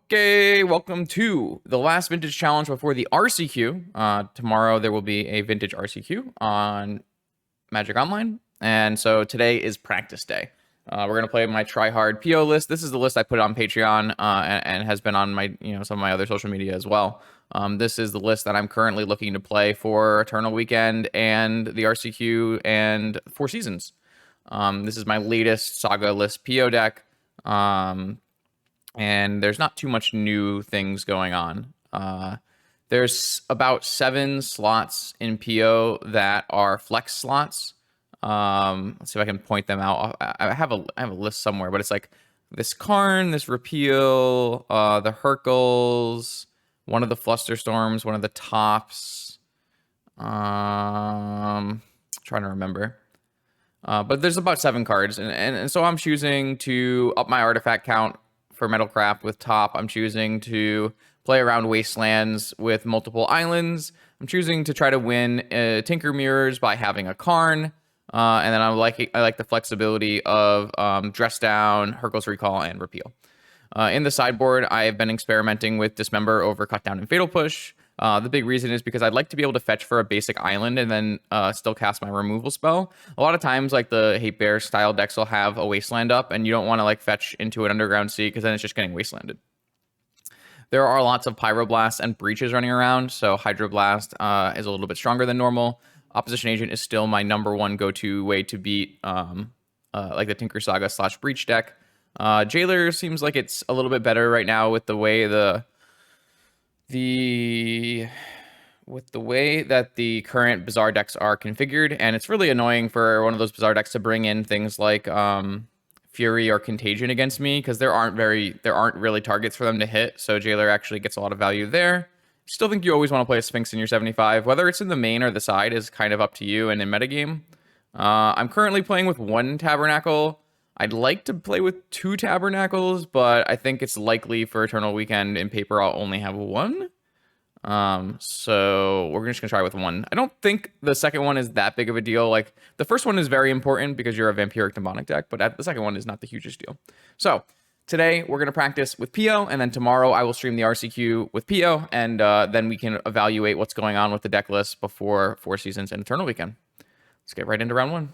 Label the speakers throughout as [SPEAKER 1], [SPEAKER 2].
[SPEAKER 1] Okay, welcome to the last vintage challenge before the RCQ. Tomorrow there will be a vintage RCQ on Magic Online, and so today is practice day. We're gonna play my try hard PO list. This is the list I put on Patreon and has been on my some of my other social media as well. This is the list that I'm currently looking to play for Eternal Weekend and the RCQ and Four Seasons. This is my latest Saga list PO deck. And there's not too much new things going on. There's about 7 slots in PO that are flex slots. Let's see if I can point them out. I have a list somewhere, but it's like this Karn, this Repeal, the Hercules, one of the Flusterstorms, one of the Tops. Trying to remember. But there's about 7 cards, and so I'm choosing to up my artifact count for Metalcraft with Top. I'm choosing to play around Wastelands with multiple islands. I'm choosing to try to win Tinker Mirrors by having a Karn. And then I like the flexibility of Dress Down, Hercules Recall, and Repeal. In the sideboard, I have been experimenting with Dismember over Cut Down and Fatal Push. The big reason is because I'd like to be able to fetch for a basic island and then still cast my removal spell. A lot of times, like the Hate Bear style decks will have a Wasteland up, and you don't want to like fetch into an Underground Sea because then it's just getting Wastelanded. There are lots of Pyroblasts and Breaches running around, so Hydroblast is a little bit stronger than normal. Opposition Agent is still my #1 go-to way to beat like the Tinker Saga / Breach deck. Jailer seems like it's a little bit better right now with the way that the current Bazaar decks are configured, and it's really annoying for one of those Bazaar decks to bring in things like Fury or Contagion against me because there aren't really targets for them to hit. So Jailer actually gets a lot of value there. Still think you always want to play a Sphinx in your 75. Whether it's in the main or the side is kind of up to you and in metagame. I'm currently playing with 1 Tabernacle. I'd like to play with 2 Tabernacles, but I think it's likely for Eternal Weekend in paper I'll only have 1. So we're just gonna try with 1. I don't think the second one is that big of a deal. Like the first one is very important because you're a Vampiric Demonic deck, but the second one is not the hugest deal. So today we're gonna practice with PO, and then tomorrow I will stream the RCQ with PO, and then we can evaluate what's going on with the deck list before Four Seasons and Eternal Weekend. Let's get right into round 1.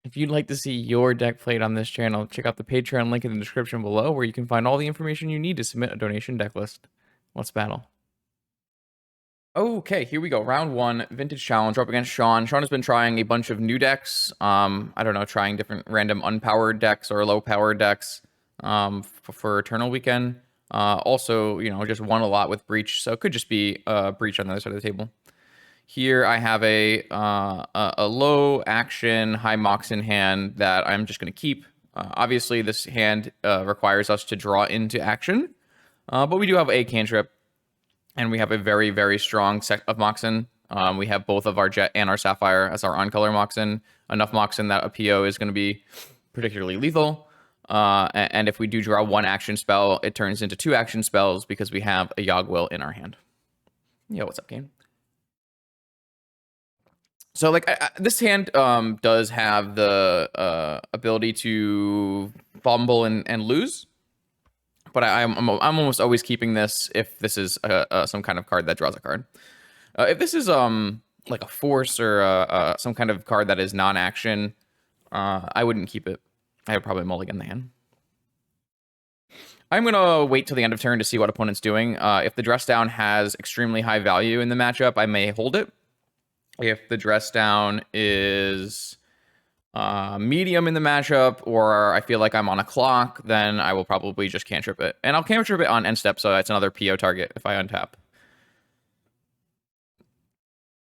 [SPEAKER 1] If you'd like to see your deck played on this channel, check out the Patreon link in the description below, where you can find all the information you need to submit a donation deck list. Let's battle. Okay, here we go. Round 1, Vintage Challenge. We're up against Sean. Sean has been trying a bunch of new decks. I don't know, trying different random unpowered decks or low-powered decks for Eternal Weekend. Also, just won a lot with Breach, so it could just be Breach on the other side of the table. Here I have a low action, high Mox in hand that I'm just going to keep. Obviously, this hand requires us to draw into action, but we do have a cantrip, and we have a very, very strong set of Moxen. We have both of our Jet and our Sapphire as our on-color Moxen. Enough Moxen that a PO is going to be particularly lethal. And if we do draw 1 action spell, it turns into 2 action spells because we have a Yogg-Will in our hand. Yo, what's up, game? So, like, this hand does have the ability to fumble and lose, but I'm almost always keeping this if this is some kind of card that draws a card. If this is like a force or some kind of card that is non-action, I wouldn't keep it. I would probably mulligan the hand. I'm going to wait till the end of turn to see what opponent's doing. If the Dress Down has extremely high value in the matchup, I may hold it. If the Dress Down is medium in the matchup, or I feel like I'm on a clock, then I will probably just cantrip it. And I'll cantrip it on end step, so that's another PO target if I untap.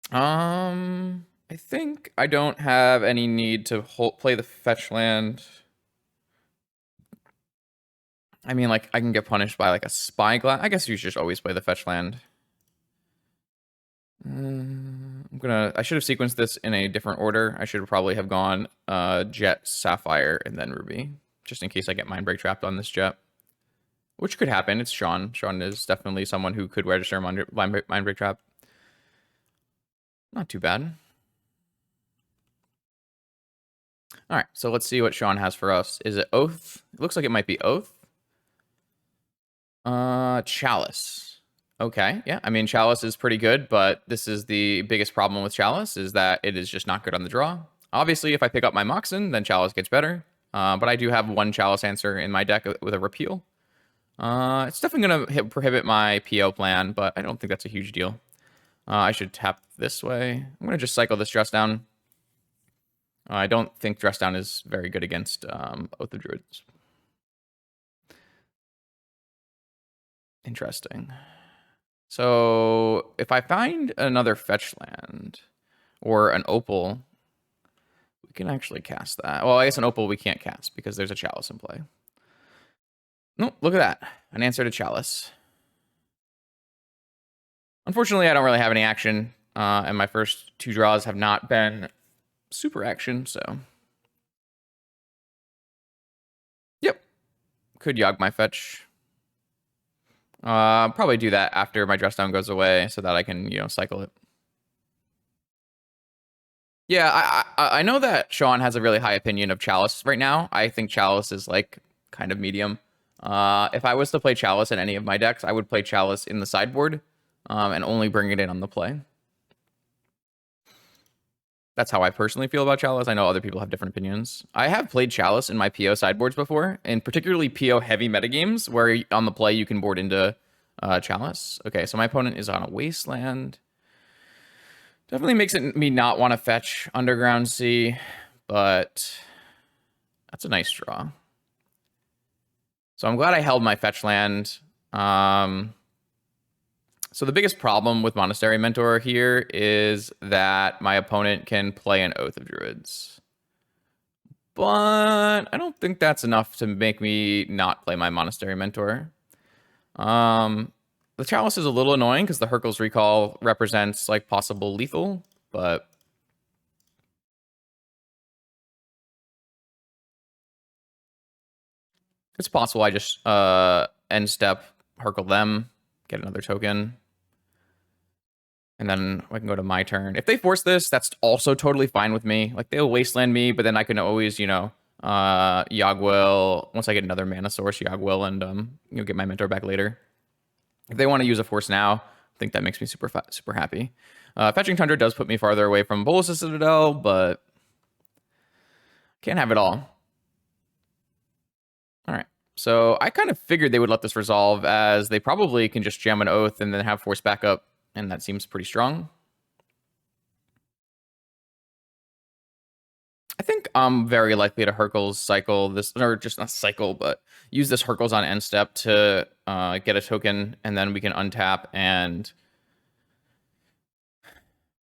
[SPEAKER 1] I think I don't have any need to play the fetch land. I mean, like, I can get punished by like a Spyglass. I guess you should just always play the fetch land. I should have sequenced this in a different order. I should probably have gone Jet, Sapphire, and then Ruby, just in case I get Mindbreak trapped on this Jet, which could happen. It's Sean. Sean is definitely someone who could register Mindbreak trap. Not too bad. All right, so let's see what Sean has for us. Is it Oath? It looks like it might be Oath. Chalice. Okay, yeah. I mean, Chalice is pretty good, but this is the biggest problem with Chalice is that it is just not good on the draw. Obviously, if I pick up my Moxen, then Chalice gets better. But I do have one Chalice answer in my deck with a repeal. It's definitely going to prohibit my PO plan, but I don't think that's a huge deal. I should tap this way. I'm going to just cycle this Dress Down. I don't think Dress Down is very good against Oath of Druids. Interesting. So if I find another fetch land or an opal, we can actually cast that. Well, I guess an opal we can't cast because there's a Chalice in play. Nope, look at that. An answer to Chalice. Unfortunately, I don't really have any action, and my first two draws have not been super action, so. Yep. Could Yogg my fetch. Probably do that after my Dress Down goes away so that I can, cycle it. Yeah, I know that Sean has a really high opinion of Chalice right now. I think Chalice is like kind of medium. If I was to play Chalice in any of my decks, I would play Chalice in the sideboard and only bring it in on the play. That's how I personally feel about Chalice. I know other people have different opinions. I have played Chalice in my PO sideboards before, and particularly PO heavy metagames where on the play you can board into Chalice. Okay, so my opponent is on a Wasteland. Definitely makes me not want to fetch Underground Sea, but that's a nice draw. So I'm glad I held my fetch land. So the biggest problem with Monastery Mentor here is that my opponent can play an Oath of Druids. But I don't think that's enough to make me not play my Monastery Mentor. The Chalice is a little annoying because the Hurkyl's Recall represents like possible lethal, but it's possible I just end step Hurkyl them, get another token, and then I can go to my turn. If they force this, that's also totally fine with me. Like they'll Wasteland me, but then I can always, Yogg Will. Once I get another mana source, Yogg Will, and get my mentor back later. If they want to use a force now, I think that makes me super happy. Fetching Tundra does put me farther away from Bolas' Citadel, but can't have it all. All right. So I kind of figured they would let this resolve as they probably can just jam an Oath and then have force backup, and that seems pretty strong. I think I'm very likely to Hurkyl's cycle this, or just not cycle, but use this Hurkyl's on end step to get a token, and then we can untap and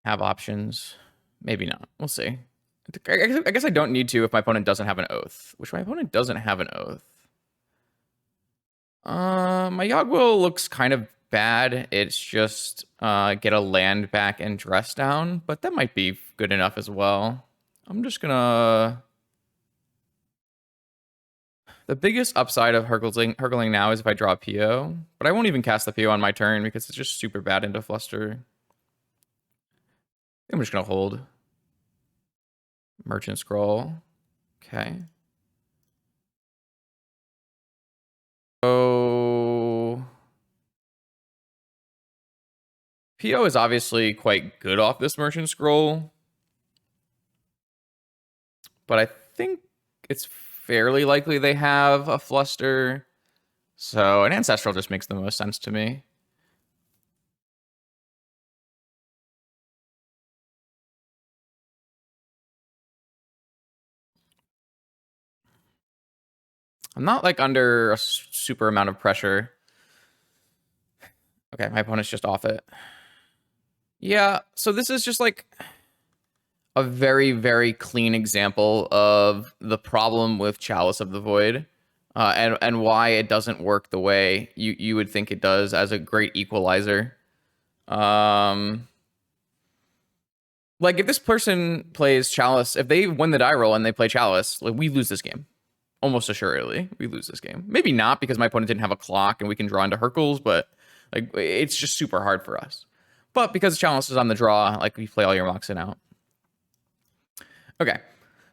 [SPEAKER 1] have options. Maybe not. We'll see. I guess I don't need to if my opponent doesn't have an Oath, which my opponent doesn't have an Oath. My Yogg Will looks kind of bad. It's just get a land back and Dress Down, but that might be good enough as well. I'm just gonna... The biggest upside of Hurkling now is if I draw a PO, but I won't even cast the PO on my turn because it's just super bad into Fluster. I'm just gonna hold. Merchant Scroll. Okay. So PO is obviously quite good off this Merchant Scroll, but I think it's fairly likely they have a Fluster, so an Ancestral just makes the most sense to me. I'm not like under a super amount of pressure. Okay, my opponent's just off it. Yeah, so this is just like a very, very clean example of the problem with Chalice of the Void, and why it doesn't work the way you would think it does as a great equalizer. Like if this person plays Chalice, if they win the die roll and they play Chalice, like we lose this game. Almost assuredly, we lose this game. Maybe not because my opponent didn't have a clock and we can draw into Hurkyl's, but like it's just super hard for us. But because Chalice is on the draw, like we play all your Moxen out. Okay,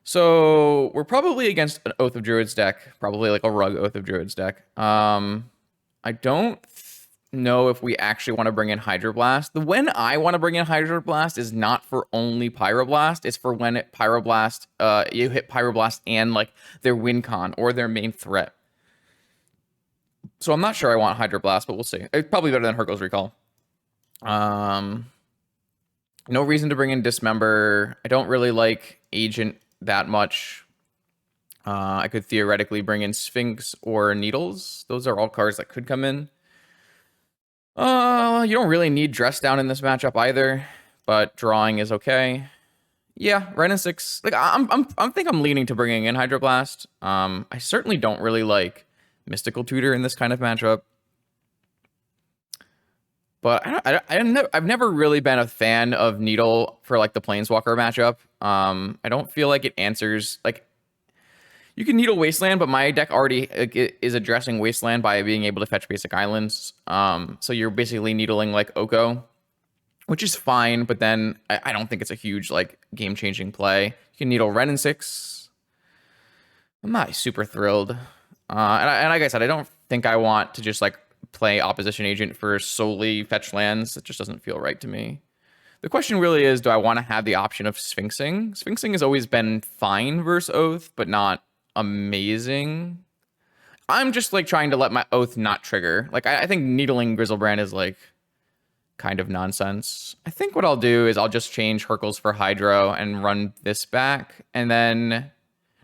[SPEAKER 1] So we're probably against an Oath of Druids deck, probably like a Rug Oath of Druids deck. I don't know if we actually want to bring in Hydroblast. The when I want to bring in Hydroblast is not for only Pyroblast. It's for when Pyroblast, you hit Pyroblast and like their win con or their main threat. So I'm not sure I want Hydroblast, but we'll see. It's probably better than Hurkyl's Recall. No reason to bring in Dismember. I don't really like Agent that much. I could theoretically bring in Sphinx or Needles. Those are all cards that could come in. You don't really need Dress Down in this matchup either, but drawing is okay. Yeah, Ren and 6. Like I think I'm leaning to bringing in Hydroblast. I certainly don't really like Mystical Tutor in this kind of matchup. But I've never really been a fan of Needle for like the Planeswalker matchup. I don't feel like it answers like you can Needle Wasteland, but my deck already is addressing Wasteland by being able to fetch basic islands. So you're basically needling like Oko, which is fine, but then I don't think it's a huge like game-changing play. You can Needle Ren and 6. I'm not super thrilled. And like I said, I don't think I want to just like play Opposition Agent for solely fetch lands. It just doesn't feel right to me. The question really is, do I want to have the option of Sphinxing? Sphinxing has always been fine versus Oath, but not amazing. I'm just like trying to let my Oath not trigger. Like I think needling Grizzlebrand is like kind of nonsense. I think what I'll do is I'll just change Hurkyl's for Hydro and run this back. And then,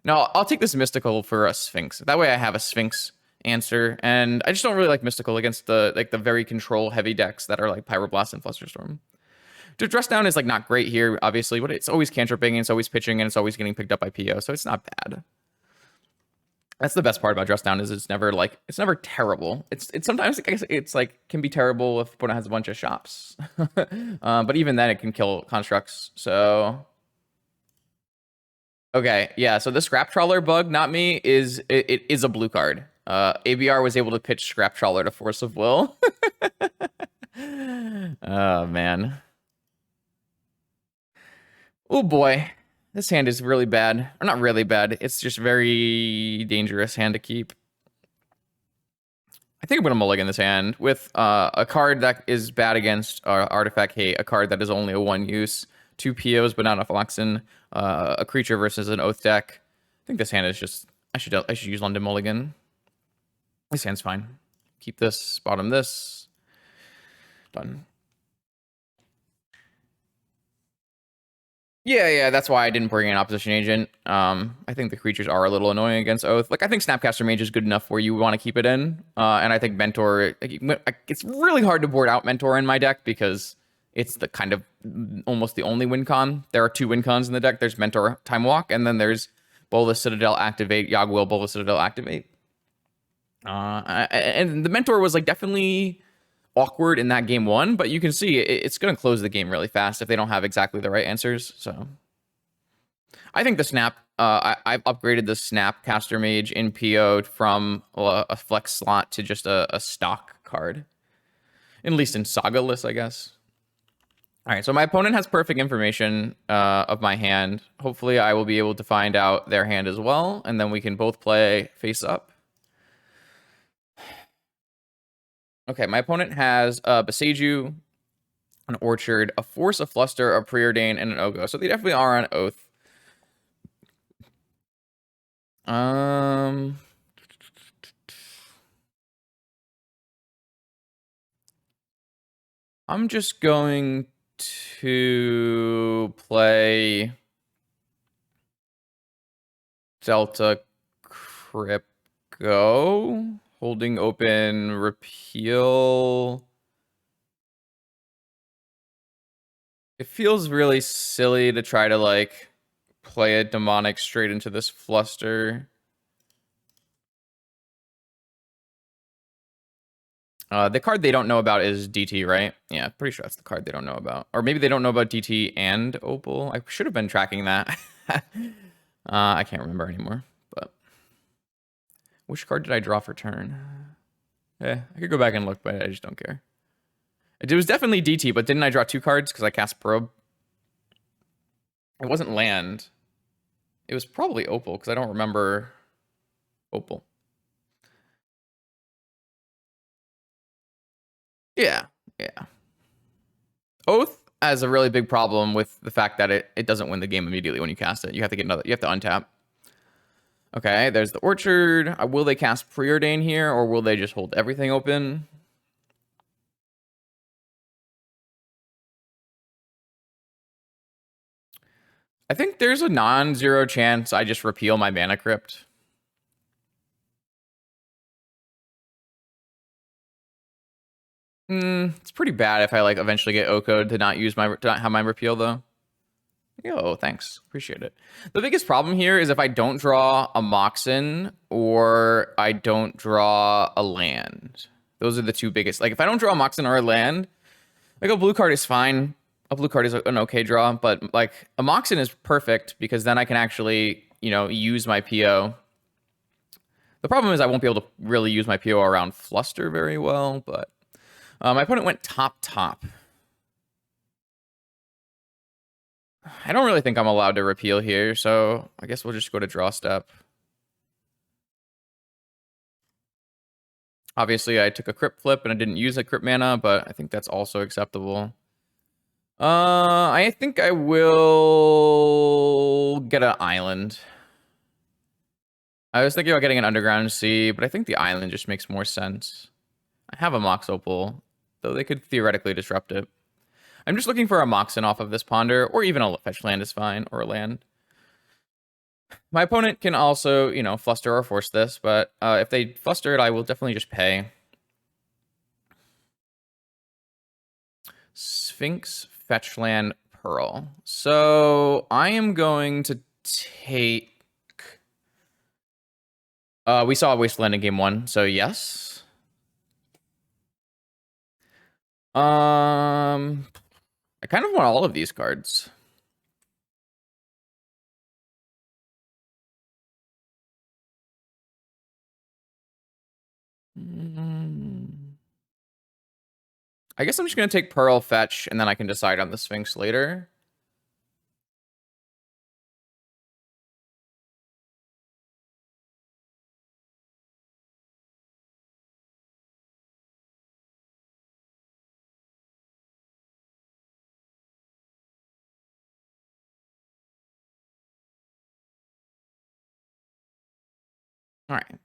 [SPEAKER 1] no, I'll take this Mystical for a Sphinx. That way I have a Sphinx answer. And I just don't really like Mystical against the like the very control heavy decks that are like Pyroblast and Flusterstorm. Dress Down is like not great here, obviously, but it's always cantripping and it's always pitching and it's always getting picked up by PO, so it's not bad. That's the best part about Dress Down is it's never terrible. It's sometimes it's like can be terrible if opponent has a bunch of shops, but even then it can kill constructs. So okay, yeah. So the Scrap Trawler bug, not me, is it is a blue card. ABR was able to pitch Scrap Trawler to Force of Will. Oh man. Oh boy. This hand is really bad. Or not really bad. It's just very dangerous hand to keep. I think I'm going to mulligan this hand with a card that is bad against Artifact Hate, a card that is only a one use, 2 POs but not a Phylaxin, a creature versus an Oath deck. I think this hand is just... I should use London Mulligan. This hand's fine. Keep this, bottom this. Done. Yeah, that's why I didn't bring in Opposition Agent. I think the creatures are a little annoying against Oath. Like, I think Snapcaster Mage is good enough where you want to keep it in. And I think Mentor, it's really hard to board out Mentor in my deck because it's the kind of almost the only win con. There are 2 win cons in the deck. There's Mentor Time Walk, and then there's Bolas Citadel Activate, Yogg-Will Bolas Citadel Activate. And the Mentor was like definitely awkward in that game 1, but you can see it's going to close the game really fast if they don't have exactly the right answers. So I think the Snap, I've upgraded the Snapcaster Mage in PO from a flex slot to just a stock card, at least in Saga list, I guess. All right, so my opponent has perfect information of my hand. Hopefully I will be able to find out their hand as well, and then we can both play face up. Okay, my opponent has a Boseiju, an Orchard, a Force, a Fluster, a Preordain, and an Ogo. So they definitely are on Oath. I'm just going to play Delta Crypt Go. Holding open, repeal. It feels really silly to try to like play a demonic straight into this fluster. The card they don't know about is DT, right? Yeah, pretty sure that's the card they don't know about. Or maybe they don't know about DT and Opal. I should have been tracking that. I can't remember anymore. Which card did I draw for turn? I could go back and look, but I just don't care. It was definitely DT, but didn't I draw 2 cards because I cast Probe? It wasn't land. It was probably Opal, because I don't remember Opal. Yeah, yeah. Oath has a really big problem with the fact that it doesn't win the game immediately when you cast it. You have to get another. You have to untap. Okay, there's the Orchard. Will they cast Preordain here, or will they just hold everything open? I think there's a non-zero chance I just repeal my Mana Crypt. It's pretty bad if I like eventually get OCO'd to not have my repeal though. Yo, thanks. Appreciate it. The biggest problem here is if I don't draw a Moxen or I don't draw a land. Those are the two biggest. Like if I don't draw a Moxen or a land, like a blue card is fine. A blue card is an okay draw, but like a Moxen is perfect because then I can actually, use my PO. The problem is I won't be able to really use my PO around Fluster very well, but my opponent went top. I don't really think I'm allowed to repeal here, so I guess we'll just go to draw step. Obviously, I took a crypt flip and I didn't use a crypt mana, but I think that's also acceptable. I think I will get an island. I was thinking about getting an underground sea, but I think the island just makes more sense. I have a Mox Opal, though they could theoretically disrupt it. I'm just looking for a Moxen off of this Ponder, or even a fetch land is fine, or a land. My opponent can also, fluster or force this, but if they fluster it, I will definitely just pay. Sphinx, fetch land, Pearl. So I am going to take... we saw Wasteland in game 1, so yes. I kind of want all of these cards. I guess I'm just going to take Pearl, fetch, and then I can decide on the Sphinx later. All right.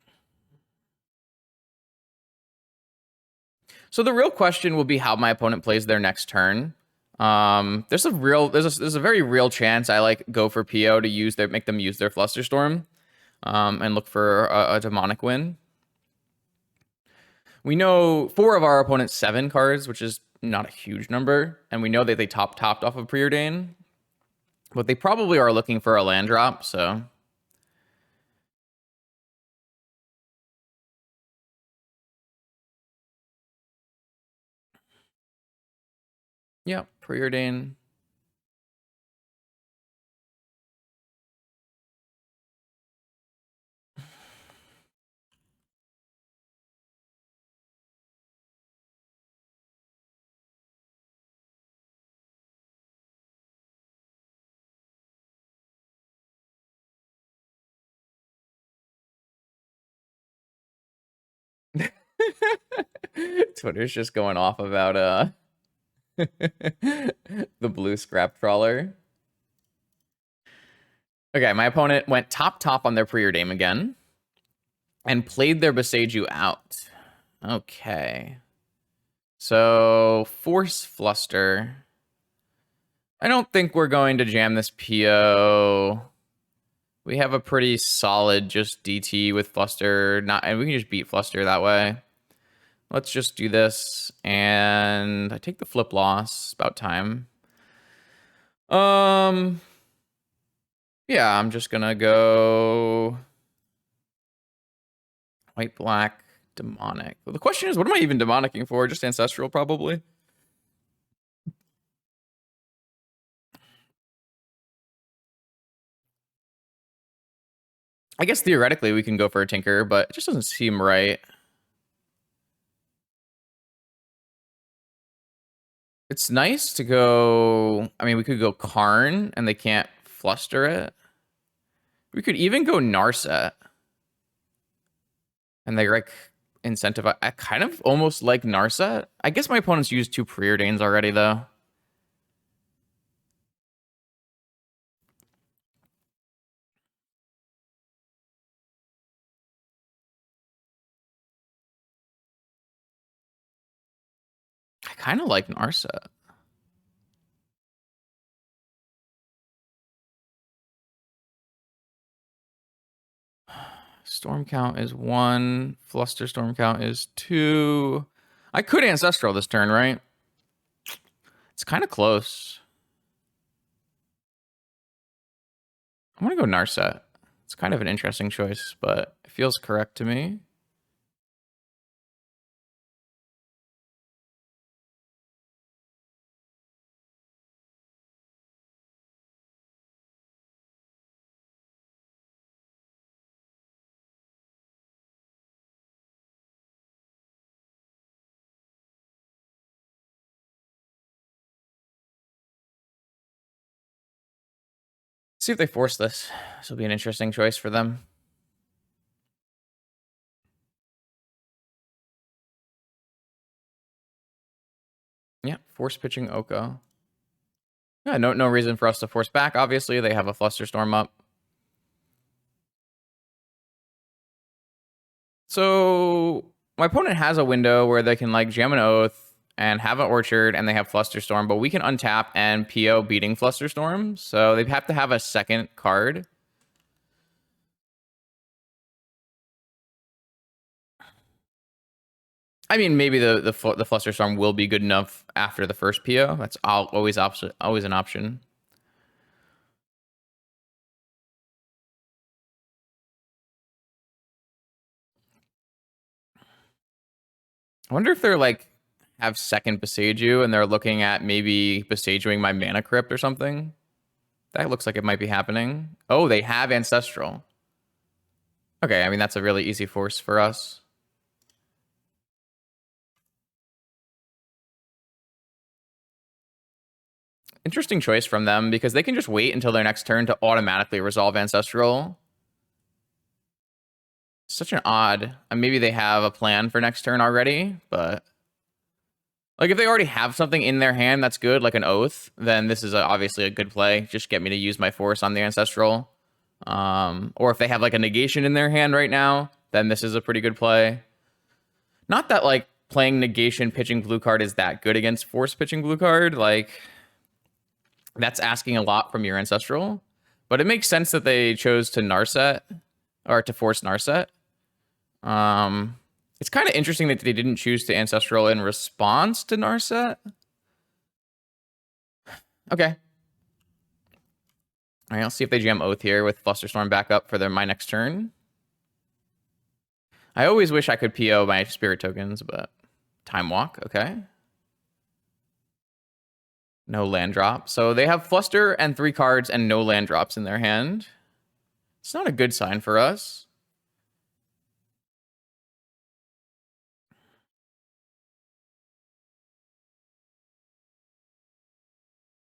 [SPEAKER 1] So the real question will be how my opponent plays their next turn. There's a very real chance I like go for PO to make them use their Flusterstorm, and look for a demonic win. We know 4 of our opponent's 7 cards, which is not a huge number, and we know that they topped off of Preordain, but they probably are looking for a land drop. So yeah, Preordain. Twitter's just going off about the blue scrap trawler. Okay, my opponent went top on their Preordain again and played their Beseiju out. Okay. So, force Fluster. I don't think we're going to jam this PO. We have a pretty solid just DT with Fluster, and we can just beat Fluster that way. Let's just do this, and I take the flip loss. About time. Yeah, I'm just gonna go white, black, demonic. Well, the question is, what am I even demonicking for? Just ancestral, probably. I guess theoretically we can go for a Tinker, but it just doesn't seem right. It's nice to go... I mean, we could go Karn, and they can't Fluster it. We could even go Narset. And they like incentivize. I kind of almost like Narset. I guess my opponents used 2 Preordains already, though. I kind of like Narset. Storm count is 1. Fluster storm count is 2. I could Ancestral this turn, right? It's kind of close. I'm going to go Narset. It's kind of an interesting choice, but it feels correct to me. See if they force this. This will be an interesting choice for them. Yeah, force pitching Oko. Yeah, no reason for us to force back. Obviously, they have a Flusterstorm up. So my opponent has a window where they can like jam an Oath and have an Orchard, and they have Flusterstorm, but we can untap and PO beating Flusterstorm. So they have to have a second card. I mean, maybe the Flusterstorm will be good enough after the first PO. That's always an option. I wonder if they're like have second Beseiju and they're looking at maybe Beseijuing my Mana Crypt or something. That looks like it might be happening. Oh, they have Ancestral. Okay, I mean, that's a really easy force for us. Interesting choice from them because they can just wait until their next turn to automatically resolve Ancestral. Such an odd. Maybe they have a plan for next turn already, but like if they already have something in their hand that's good, like an Oath, then this is obviously a good play. Just get me to use my force on the Ancestral. Or if they have like a negation in their hand right now, then this is a pretty good play. Not that like playing negation pitching blue card is that good against force pitching blue card. Like that's asking a lot from your Ancestral. But it makes sense that they chose to Narset or to force Narset. It's kind of interesting that they didn't choose to Ancestral in response to Narset. Okay. All right, I'll see if they jam Oath here with Flusterstorm back up for my next turn. I always wish I could PO my Spirit tokens, but Time Walk, okay. No land drop. So they have Fluster and 3 cards and no land drops in their hand. It's not a good sign for us.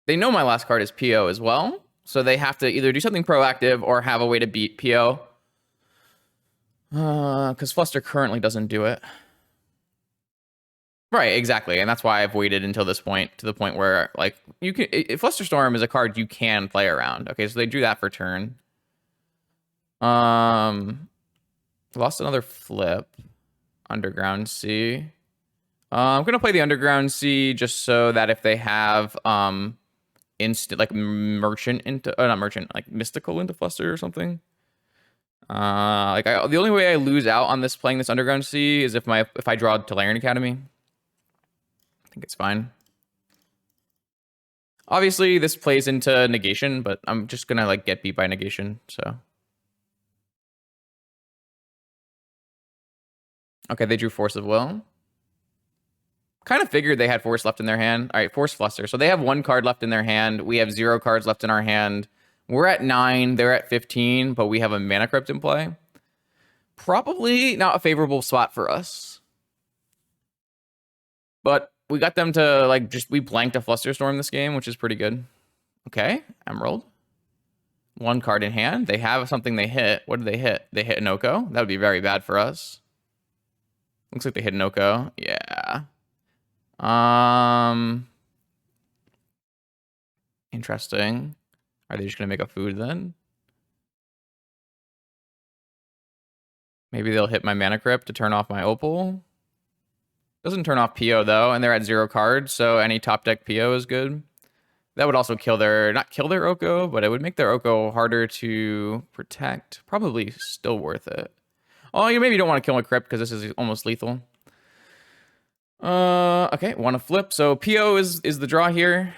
[SPEAKER 1] They know my last card is PO as well. So they have to either do something proactive or have a way to beat PO. Because Fluster currently doesn't do it. Right, exactly. And that's why I've waited until this point, to the point where, like, you can... Flusterstorm is a card you can play around. Okay, so they drew that for turn. Lost another flip. Underground Sea. I'm going to play the Underground Sea just so that if they have... instant like merchant into not merchant like mystical into Fluster or something. The only way I lose out on this playing this Underground Sea is if I draw Tolarian Academy. I think it's fine. Obviously, this plays into negation, but I'm just gonna like get beat by negation. So okay, they drew Force of Will. Kind of figured they had force left in their hand. All right, force Fluster. So they have 1 card left in their hand. We have 0 cards left in our hand. We're at 9. They're at 15, but we have a Mana Crypt in play. Probably not a favorable spot for us. But we got them to, like, we blanked a Flusterstorm this game, which is pretty good. Okay, Emerald. 1 card in hand. They have something they hit. What did they hit? They hit an Oko. That would be very bad for us. Looks like they hit an Oko. Yeah. Interesting. Are they just gonna make a food then? Maybe they'll hit my Mana Crypt to turn off my Opal. Doesn't turn off PO though, and they're at 0 cards, so any top deck PO is good. That would also kill their, not kill their Oko, but it would make their Oko harder to protect. Probably still worth it. Oh, you maybe don't want to kill my Crypt because this is almost lethal. Okay, want to flip. So PO is the draw here.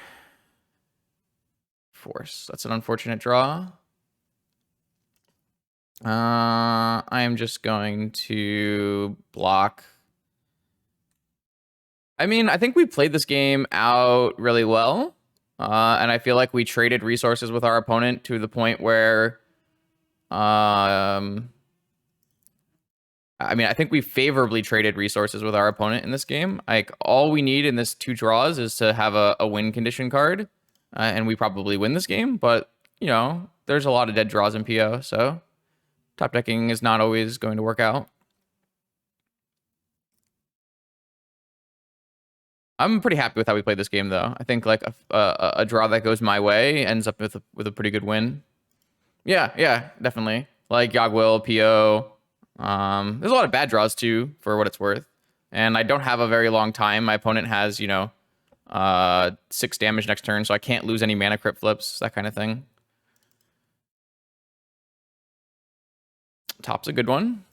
[SPEAKER 1] Force. That's an unfortunate draw. I am just going to block. I mean, I think we played this game out really well. And I feel like we traded resources with our opponent to the point where, I mean, I think we favorably traded resources with our opponent in this game. Like, all we need in this 2 draws is to have a win condition card, and we probably win this game. But, you know, there's a lot of dead draws in PO, so top decking is not always going to work out. I'm pretty happy with how we played this game, though. I think like a draw that goes my way ends up with a pretty good win. Yeah, definitely. Like Yogwill, PO. There's a lot of bad draws too, for what it's worth. And I don't have a very long time. My opponent has, you know, 6 damage next turn, so I can't lose any Mana Crypt flips, that kind of thing. Top's a good one.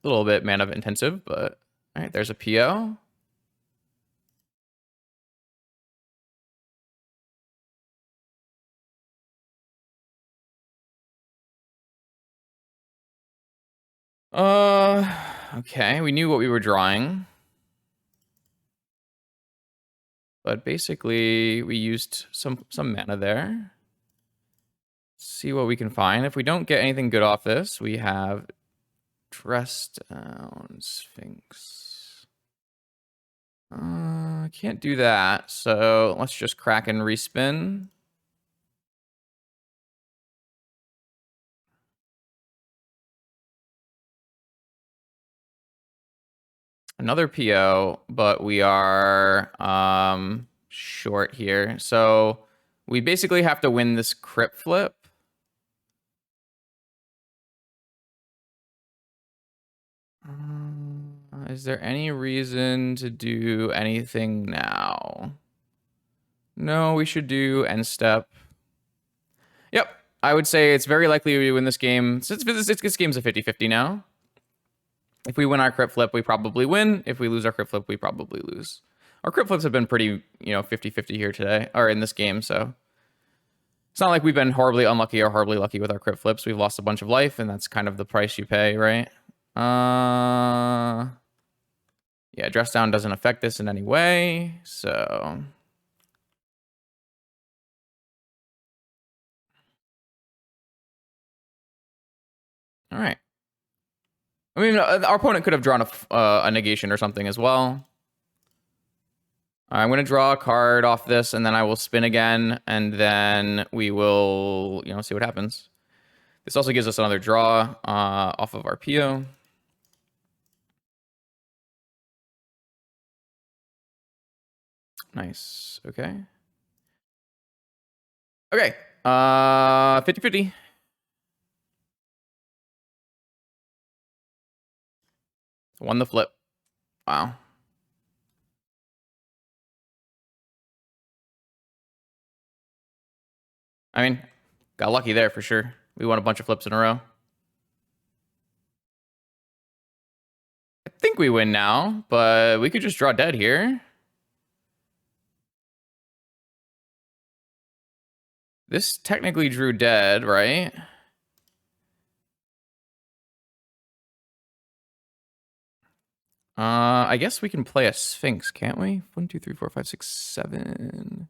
[SPEAKER 1] A little bit mana intensive, but all right, there's a PO. Okay, we knew what we were drawing. But basically, we used some mana there. See what we can find. If we don't get anything good off this, we have Dressed Down Sphinx. Can't do that, so let's just crack and respin. Another PO, but we are short here. So we basically have to win this Crypt flip. Is there any reason to do anything now? No, we should do end step. Yep, I would say it's very likely we win this game. This game's a 50-50 now. If we win our Crypt flip, we probably win. If we lose our Crypt flip, we probably lose. Our Crypt flips have been pretty, you know, 50-50 here today, or in this game, so it's not like we've been horribly unlucky or horribly lucky with our Crypt flips. We've lost a bunch of life, and that's kind of the price you pay, right? Yeah, dress down doesn't affect this in any way, so all right. I mean, our opponent could have drawn a negation or something as well. I'm going to draw a card off this, and then I will spin again, and then we will, you know, see what happens. This also gives us another draw off of our PO. Nice. Okay. Okay. 50-50. Won the flip. Wow. I mean, got lucky there for sure. We won a bunch of flips in a row. I think we win now, but we could just draw dead here. This technically drew dead, right? I guess we can play a Sphinx, can't we? 1, 2, 3, 4, 5, 6, 7,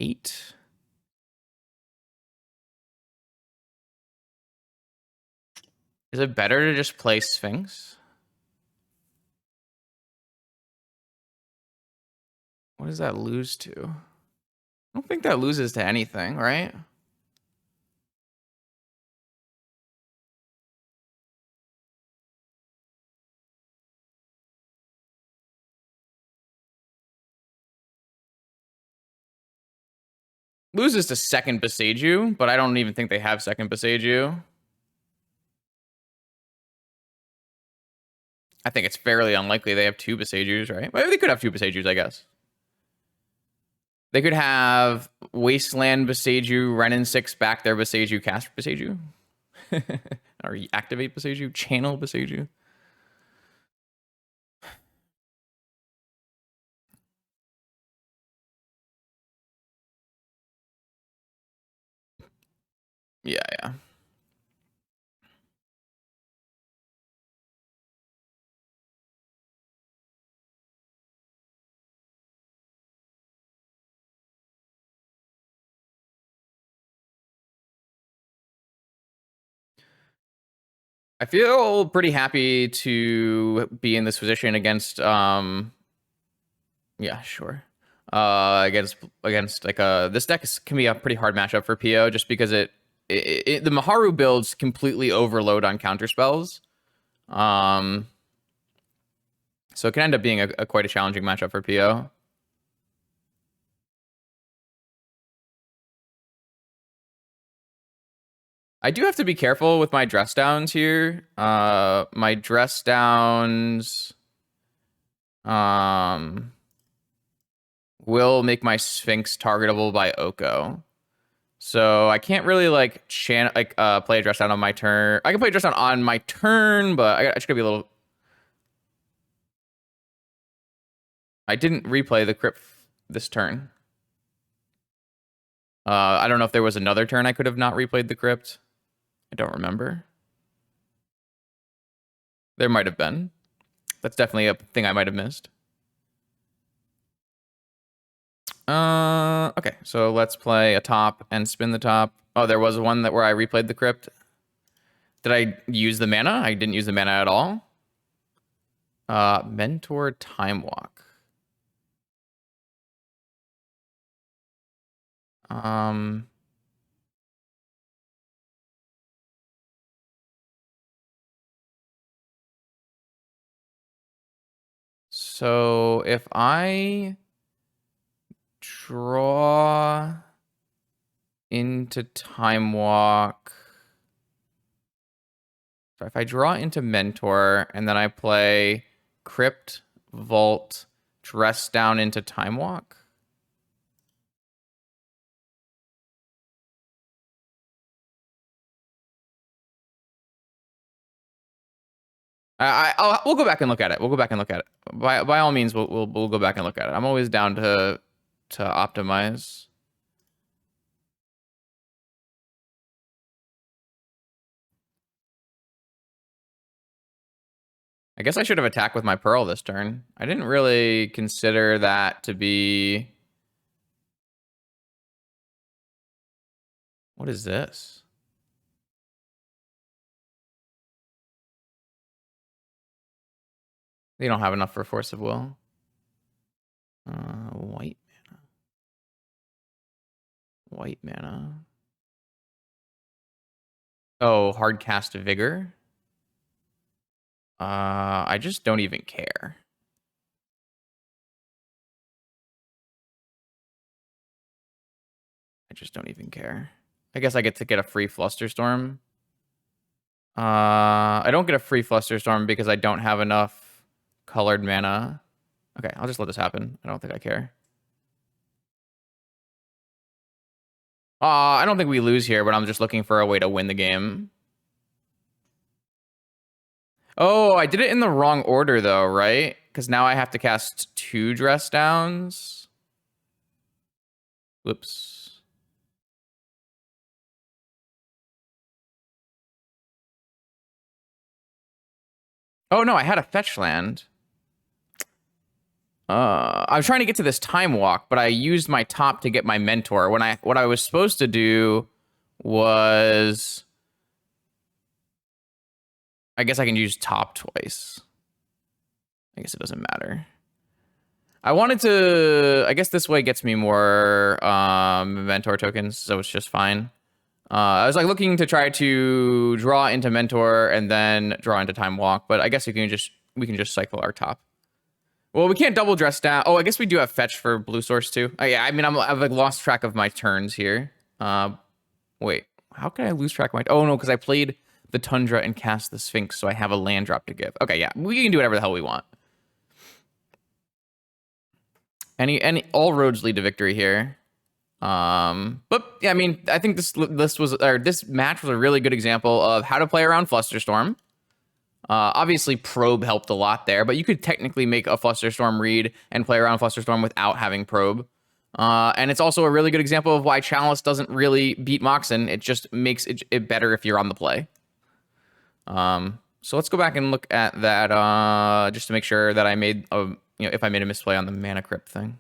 [SPEAKER 1] 8. Is it better to just play Sphinx? What does that lose to? I don't think that loses to anything, right? Loses to second Beseiju, but I don't even think they have second Beseiju. I think it's fairly unlikely they have two Beseijus, right? Maybe they could have two Beseijus, I guess. They could have Wasteland Beseiju, Renin 6 back their Beseiju, cast Beseiju. Or activate Beseiju, channel Beseiju. Yeah, yeah. I feel pretty happy to be in this position against yeah, sure. Against like this deck can be a pretty hard matchup for PO just because the Maharu builds completely overload on counter spells. So it can end up being a quite a challenging matchup for PO. I do have to be careful with my dress downs here. My dress downs will make my Sphinx targetable by Oko. So I can't really play a dress down on my turn. I can play a dress down on my turn, but I just gotta be a little. I didn't replay the crypt this turn. I don't know if there was another turn I could have not replayed the crypt. I don't remember. There might have been. That's definitely a thing I might have missed. Okay, so let's play a top and spin the top. Oh, there was one where I replayed the crypt. Did I use the mana? I didn't use the mana at all. Mentor Time Walk. So if I draw into Time Walk, so if I draw into Mentor and then I play Crypt, Vault, Dress down into Time Walk. We'll go back and look at it. We'll go back and look at it. By all means, we'll go back and look at it. I'm always down to optimize. I guess I should have attacked with my Pearl this turn. I didn't really consider that to be. What is this? They don't have enough for Force of Will. White mana. White mana. Oh, hard cast Vigor. I just don't even care. I just don't even care. I guess I get to get a free Flusterstorm. I don't get a free Flusterstorm because I don't have enough colored mana. Okay, I'll just let this happen. I don't think I care. I don't think we lose here, but I'm just looking for a way to win the game. Oh, I did it in the wrong order though, right? Because now I have to cast 2 dress downs. Whoops. Oh no, I had a fetch land. I was trying to get to this time walk, but I used my top to get my mentor. What I was supposed to do was, I guess I can use top twice. I guess it doesn't matter. I wanted to, I guess this way gets me more mentor tokens, so it's just fine. I was like looking to try to draw into mentor and then draw into time walk, but I guess we can just cycle our top. Well, we can't double dress down. Oh, I guess we do have fetch for blue source too. Oh, yeah, I mean, I've like lost track of my turns here. Wait, how can I lose track of my? Oh no, because I played the Tundra and cast the Sphinx, so I have a land drop to give. Okay, yeah, we can do whatever the hell we want. Any all roads lead to victory here. But yeah, I mean, I think this match was a really good example of how to play around Flusterstorm. Obviously, Probe helped a lot there, but you could technically make a Flusterstorm read and play around Flusterstorm without having Probe. And it's also a really good example of why Chalice doesn't really beat Moxen. It just makes it better if you're on the play. So let's go back and look at that just to make sure that I made if I made a misplay on the Mana Crypt thing.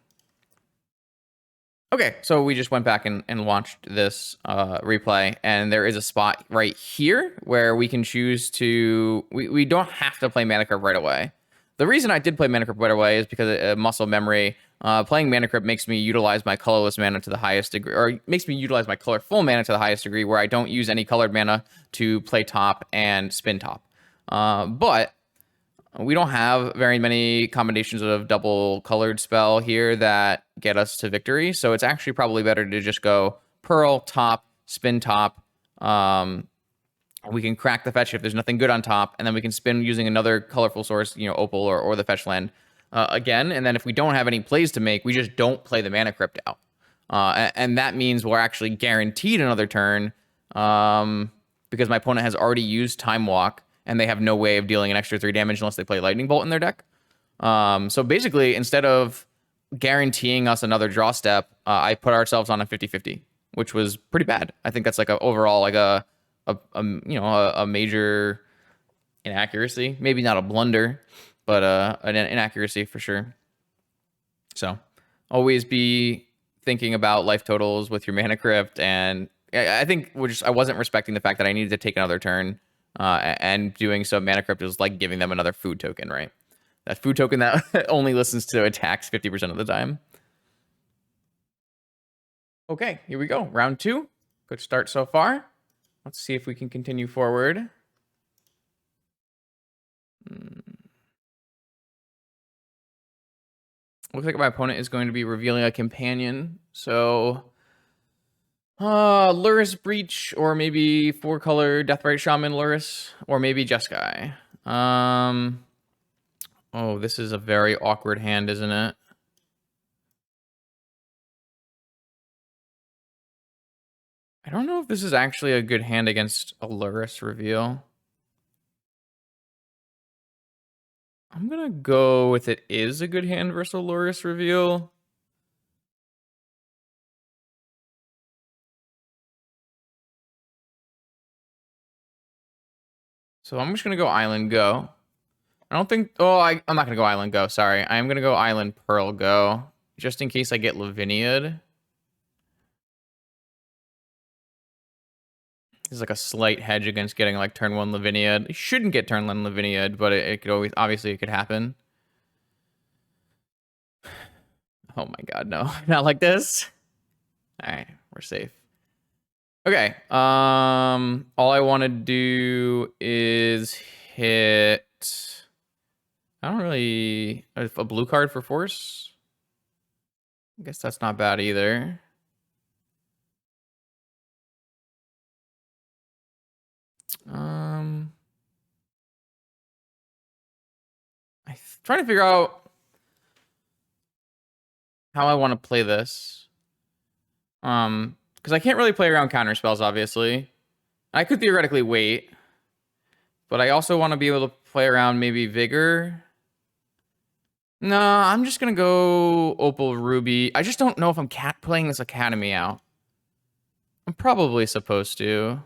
[SPEAKER 1] Okay, so we just went back and launched this replay, and there is a spot right here where we can choose to... We don't have to play Mana Crypt right away. The reason I did play Mana Crypt right away is because muscle memory. Playing Mana Crypt makes me utilize my colorless mana to the highest degree, or makes me utilize my colorful mana to the highest degree, where I don't use any colored mana to play top and spin top. But we don't have very many combinations of double colored spell here that get us to victory. So it's actually probably better to just go Pearl, top, spin top. We can crack the fetch if there's nothing good on top, and then we can spin using another colorful source, Opal or the fetch land again. And then if we don't have any plays to make, we just don't play the Mana Crypt out. And that means we're actually guaranteed another turn because my opponent has already used Time Walk, and they have no way of dealing an extra 3 damage unless they play Lightning Bolt in their deck. So basically, instead of guaranteeing us another draw step, I put ourselves on a 50-50, which was pretty bad. I think that's like overall a major inaccuracy. Maybe not a blunder, but an inaccuracy for sure. So always be thinking about life totals with your Mana Crypt, and I think I wasn't respecting the fact that I needed to take another turn. And doing so, Mana Crypt is like giving them another food token, right? That food token that only listens to attacks 50% of the time. Okay, here we go. Round 2. Good start so far. Let's see if we can continue forward. Looks like my opponent is going to be revealing a companion. So... Luris Breach, or maybe 4-color Deathrite Shaman Luris, or maybe Jeskai. Oh, this is a very awkward hand, isn't it? I don't know if this is actually a good hand against a Luris reveal. I'm gonna go with it is a good hand versus a Luris reveal. So I'm just going to go Island Go. I don't think... Oh, I'm not going to go Island Go. Sorry. I am going to go Island Pearl Go. Just in case I get Lavinia'd. It's like a slight hedge against getting like turn 1 Lavinia'd. You shouldn't get turn 1 Lavinia'd, but it could always... Obviously, it could happen. Oh my god, no. Not like this. Alright, we're safe. Okay, all I want to do is hit... I don't really... A blue card for force? I guess that's not bad either. I'm trying to figure out how I want to play this. Because I can't really play around counter spells, obviously. I could theoretically wait. But I also want to be able to play around maybe Vigor. No, I'm just going to go Opal Ruby. I just don't know if I'm playing this Academy out. I'm probably supposed to.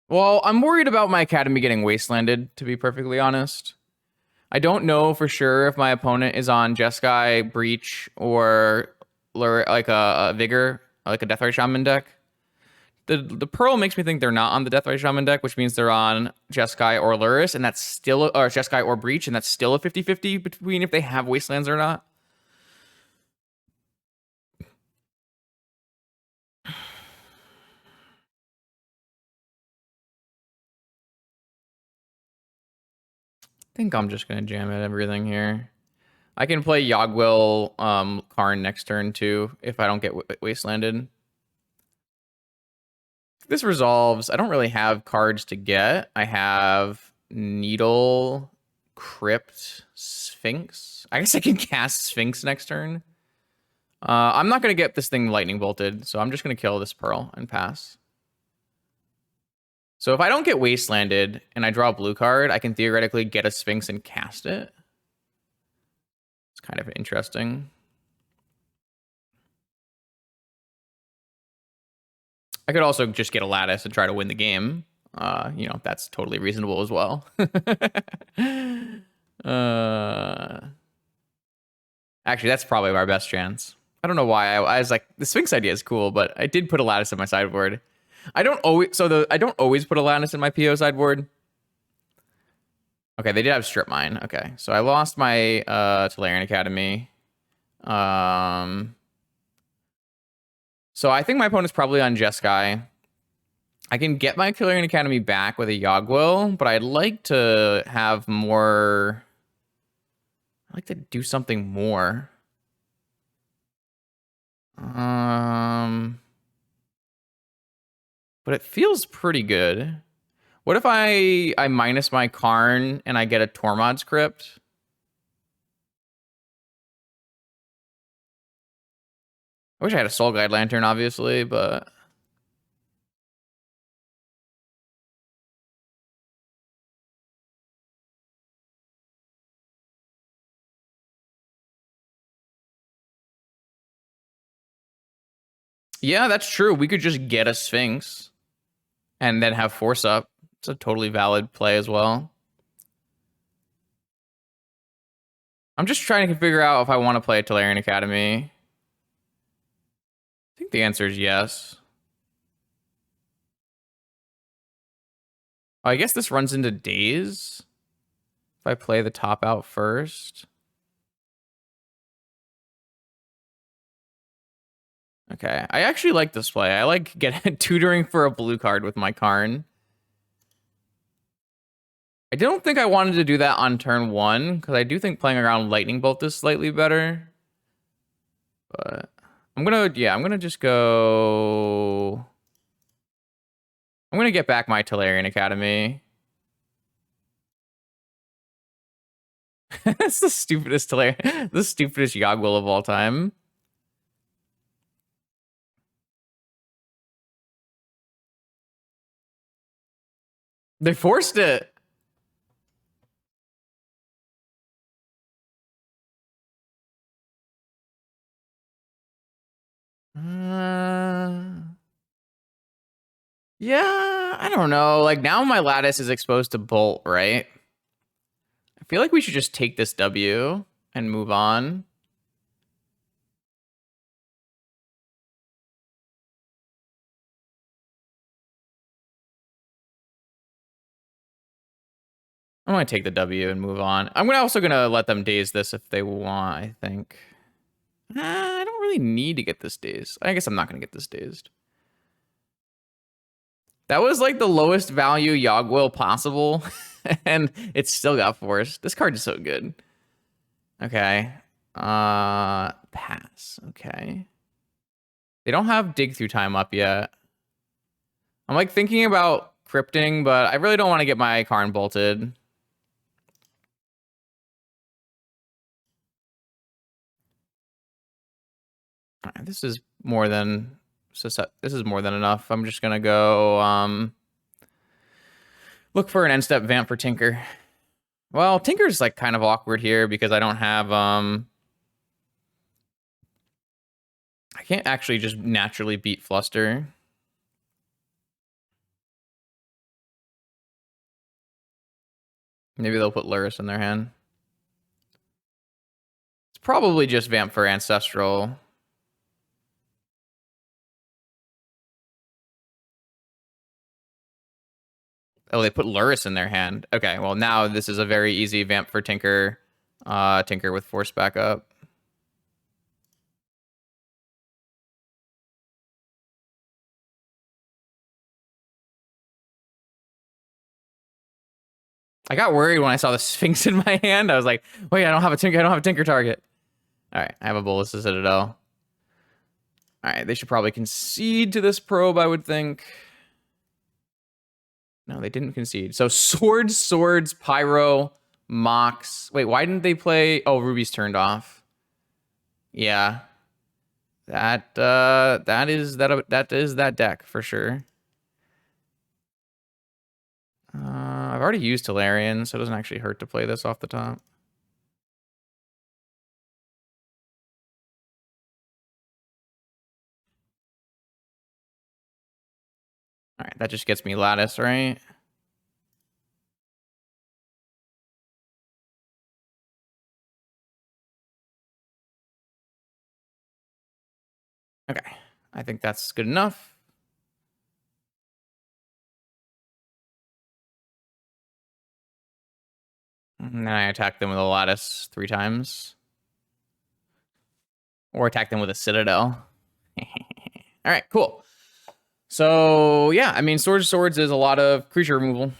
[SPEAKER 1] Well, I'm worried about my Academy getting wastelanded, to be perfectly honest. I don't know for sure if my opponent is on Jeskai Breach or like a Vigor, like a Deathrite Shaman deck. The Pearl makes me think they're not on the Deathray Shaman deck, which means they're on Jeskai or Luris, and that's still, or Jeskai or Breach, and that's still a 50-50 between if they have Wastelands or not. I think I'm just gonna jam at everything here. I can play Yogwill Karn next turn too if I don't get Wastelanded. This resolves. I don't really have cards to get. I have Needle, Crypt, Sphinx. I guess I can cast Sphinx next turn. I'm not going to get this thing lightning bolted, so I'm just going to kill this Pearl and pass. So if I don't get Wastelanded and I draw a blue card, I can theoretically get a Sphinx and cast it. It's kind of interesting. I could also just get a Lattice and try to win the game. You know, that's totally reasonable as well. Actually, that's probably our best chance. I don't know why. I was like, the Sphinx idea is cool, but I did put a Lattice in my sideboard. I don't always put a Lattice in my PO sideboard. Okay, they did have Strip Mine. Okay, so I lost my Tolarian Academy. So I think my opponent's probably on Jeskai. I can get my Tolarian Academy back with a Yogwill, but I'd like to have more. I'd like to do something more. But it feels pretty good. What if I minus my Karn and I get a Tormod's Crypt? I wish I had a Soul Guide Lantern, obviously, but... Yeah, that's true. We could just get a Sphinx and then have Force Up. It's a totally valid play as well. I'm just trying to figure out if I want to play a Tolarian Academy. I think the answer is yes. Oh, I guess this runs into Daze. If I play the top out first. Okay, I actually like this play. I like tutoring for a blue card with my Karn. I don't think I wanted to do that on turn 1, because I do think playing around Lightning Bolt is slightly better. But I'm gonna just go... I'm gonna get back my Tolarian Academy. That's the stupidest the stupidest Yogwill of all time. They forced it. Yeah, I don't know. Like, now my Lattice is exposed to Bolt, right? I feel like we should just take this W and move on. I'm gonna take the W and move on. I'm also gonna let them daze this if they want, I think. I don't really need to get this dazed. I guess I'm not gonna get this dazed. That was like the lowest value Yogwill possible, and it still got forced. This card is so good. Okay. Pass. Okay. They don't have dig through time up yet. I'm like thinking about crypting, but I really don't want to get my Karn bolted. Right, this is more than enough. I'm just gonna go look for an end step vamp for Tinker. Well, Tinker's like kind of awkward here because I don't have I can't actually just naturally beat Fluster. Maybe they'll put Luris in their hand. It's probably just vamp for Ancestral. Oh, they put Luris in their hand. Okay, well now this is a very easy vamp for Tinker. Tinker with force backup. I got worried when I saw the Sphinx in my hand. I was like, wait, I don't have a Tinker target. All right, I have a Bolus to Citadel. All right, they should probably concede to this probe, I would think. No, they didn't concede. So swords, pyro, Mox. Wait, why didn't they play? Oh, Ruby's turned off. Yeah. That is that deck for sure. I've already used Tolarian, so it doesn't actually hurt to play this off the top. All right, that just gets me Lattice, right? Okay, I think that's good enough. And then I attack them with a Lattice 3 times. Or attack them with a Citadel. All right, cool. So, yeah, I mean, Swords is a lot of creature removal.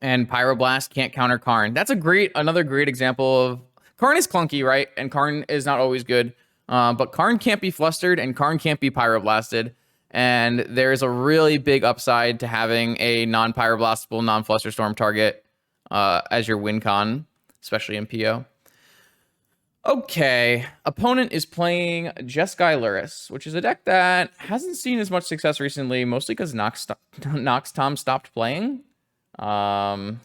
[SPEAKER 1] And Pyroblast can't counter Karn. That's another great example of... Karn is clunky, right? And Karn is not always good. But Karn can't be flustered, and Karn can't be Pyroblasted. And there's a really big upside to having a non-Pyroblastable, non-Flusterstorm target as your win con, especially in PO. Okay, opponent is playing Jeskai Luris, which is a deck that hasn't seen as much success recently, mostly because Nox Tom stopped playing. Other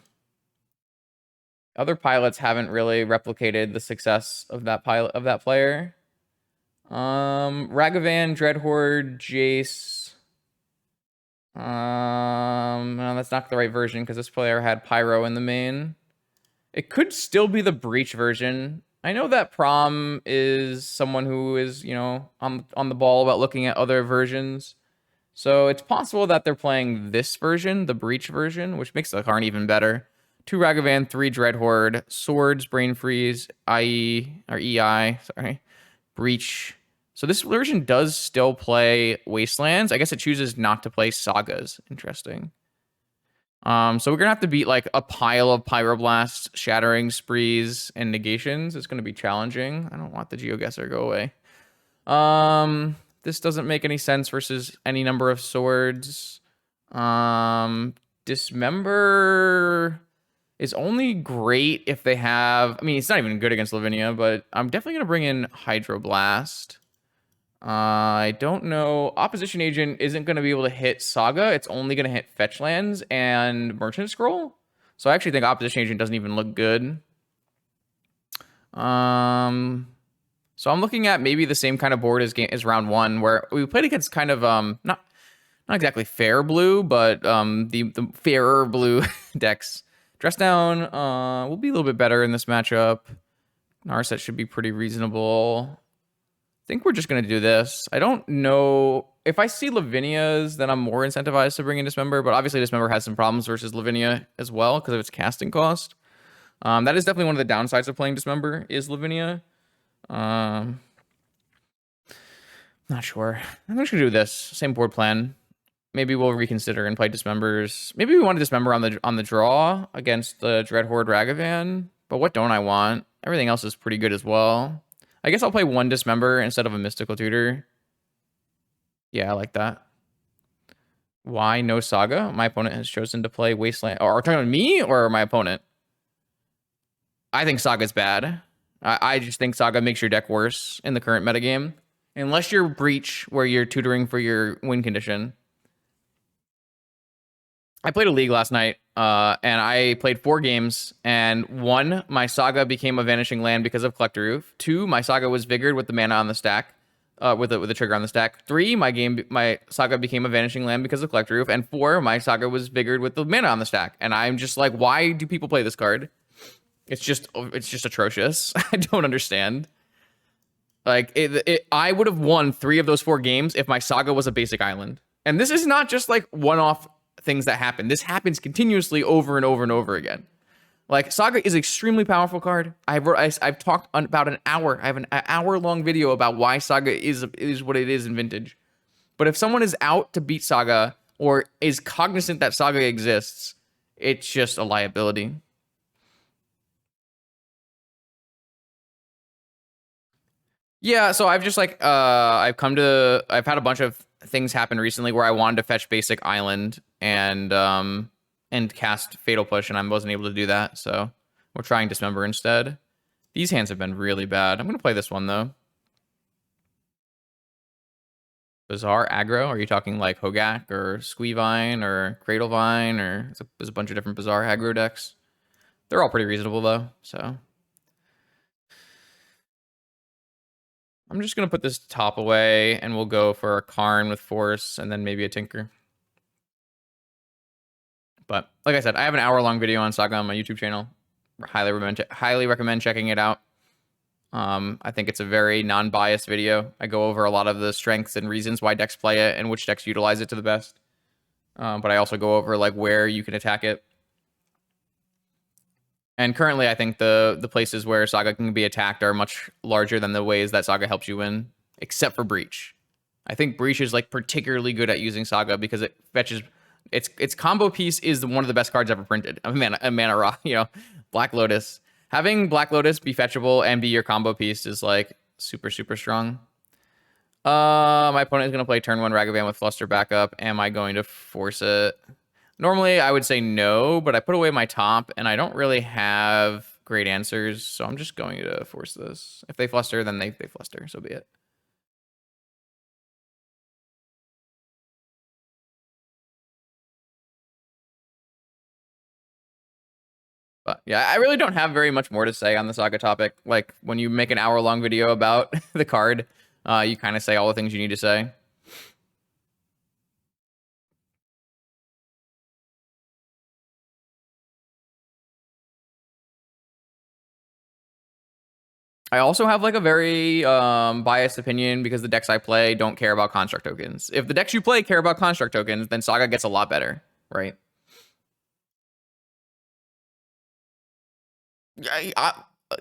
[SPEAKER 1] pilots haven't really replicated the success of that player. Ragavan, Dreadhorde, Jace. No, that's not the right version because this player had Pyro in the main. It could still be the Breach version. I know that Prom is someone who is, you know, on the ball about looking at other versions. So it's possible that they're playing this version, the Breach version, which makes the Karn even better. 2 Ragavan, 3 Dreadhorde, Swords, Brain Freeze, EI, Breach. So this version does still play Wastelands. I guess it chooses not to play Sagas. Interesting. So we're gonna have to beat like a pile of Pyroblast, Shattering Sprees, and Negations. It's gonna be challenging. I don't want the GeoGuessr, go away. This doesn't make any sense versus any number of swords. Dismember is only great if they have... I mean, it's not even good against Lavinia, but I'm definitely gonna bring in Hydroblast. I don't know. Opposition Agent isn't going to be able to hit Saga. It's only going to hit Fetch Lands and Merchant Scroll. So I actually think Opposition Agent doesn't even look good. So I'm looking at maybe the same kind of board as round 1, where we played against kind of not exactly fair blue, but the fairer blue decks. Dress Down will be a little bit better in this matchup. Narset should be pretty reasonable. I think we're just going to do this. I don't know. If I see Lavinia's, then I'm more incentivized to bring in Dismember, but obviously Dismember has some problems versus Lavinia as well because of its casting cost. That is definitely one of the downsides of playing Dismember is Lavinia. Not sure. I'm just going to do this. Same board plan. Maybe we'll reconsider and play Dismembers. Maybe we want to Dismember on the draw against the Dreadhorde Ragavan, but what don't I want? Everything else is pretty good as well. I guess I'll play 1 Dismember instead of a Mystical Tutor. Yeah, I like that. Why no Saga? My opponent has chosen to play Wasteland. Or are you talking about me or my opponent? I think Saga's bad. I just think Saga makes your deck worse in the current metagame. Unless you're Breach, where you're tutoring for your win condition. I played a league last night, and I played 4 games, and 1, my Saga became a Vanishing Land because of Collector Roof. 2, my Saga was Vigored with the mana on the stack, with the trigger on the stack. 3, my Saga became a Vanishing Land because of Collector Roof, and 4, my Saga was Vigored with the mana on the stack. And I'm just like, why do people play this card? It's just atrocious. I don't understand. Like, I would have won 3 of those 4 games if my Saga was a basic island. And this is not just like one-off things that happen. This happens continuously over and over and over again. Like, Saga is an extremely powerful card. I've talked about an hour. I have an hour-long video about why Saga is what it is in Vintage. But if someone is out to beat Saga or is cognizant that Saga exists, it's just a liability. Yeah, so I've just like I've had a bunch of things happen recently where I wanted to fetch basic island and cast Fatal Push, and I wasn't able to do that, so we're trying Dismember instead. These hands have been really bad. I'm gonna play this one though. Bizarre aggro? Are you talking like Hogak or Squeevine or Cradlevine, or there's a bunch of different bizarre aggro decks. They're all pretty reasonable though, so. I'm just gonna put this top away and we'll go for a Karn with Force and then maybe a Tinker. But like I said, I have an hour-long video on Saga on my YouTube channel. Highly recommend checking it out. I think it's a very non-biased video. I go over a lot of the strengths and reasons why decks play it and which decks utilize it to the best. But I also go over like where you can attack it. And currently, I think the places where Saga can be attacked are much larger than the ways that Saga helps you win, except for Breach. I think Breach is like particularly good at using Saga because it fetches its combo piece is one of the best cards ever printed. A mana raw, Black Lotus. Having Black Lotus be fetchable and be your combo piece is like super, super strong. My opponent is going to play turn 1 Ragavan with Fluster backup. Am I going to force it? Normally, I would say no, but I put away my top, and I don't really have great answers, so I'm just going to force this. If they fluster, then they fluster, so be it. But yeah, I really don't have very much more to say on the Saga topic. Like, when you make an hour-long video about the card, you kind of say all the things you need to say. I also have like a very biased opinion because the decks I play don't care about construct tokens. If the decks you play care about construct tokens, then Saga gets a lot better, right?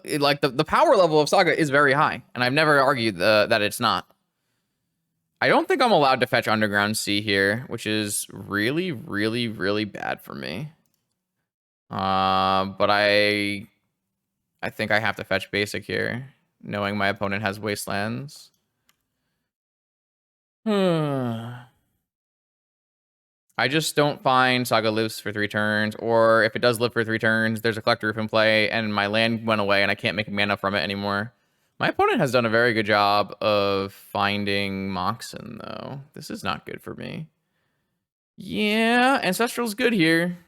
[SPEAKER 1] Like the power level of Saga is very high, and I've never argued that it's not. I don't think I'm allowed to fetch Underground Sea here, which is really, really, really bad for me. But I think I have to fetch basic here, knowing my opponent has Wastelands. I just don't find Saga lives for 3 turns, or if it does live for 3 turns, there's a Collector Roof in play, and my land went away, and I can't make mana from it anymore. My opponent has done a very good job of finding Moxen, though. This is not good for me. Yeah, Ancestral's good here.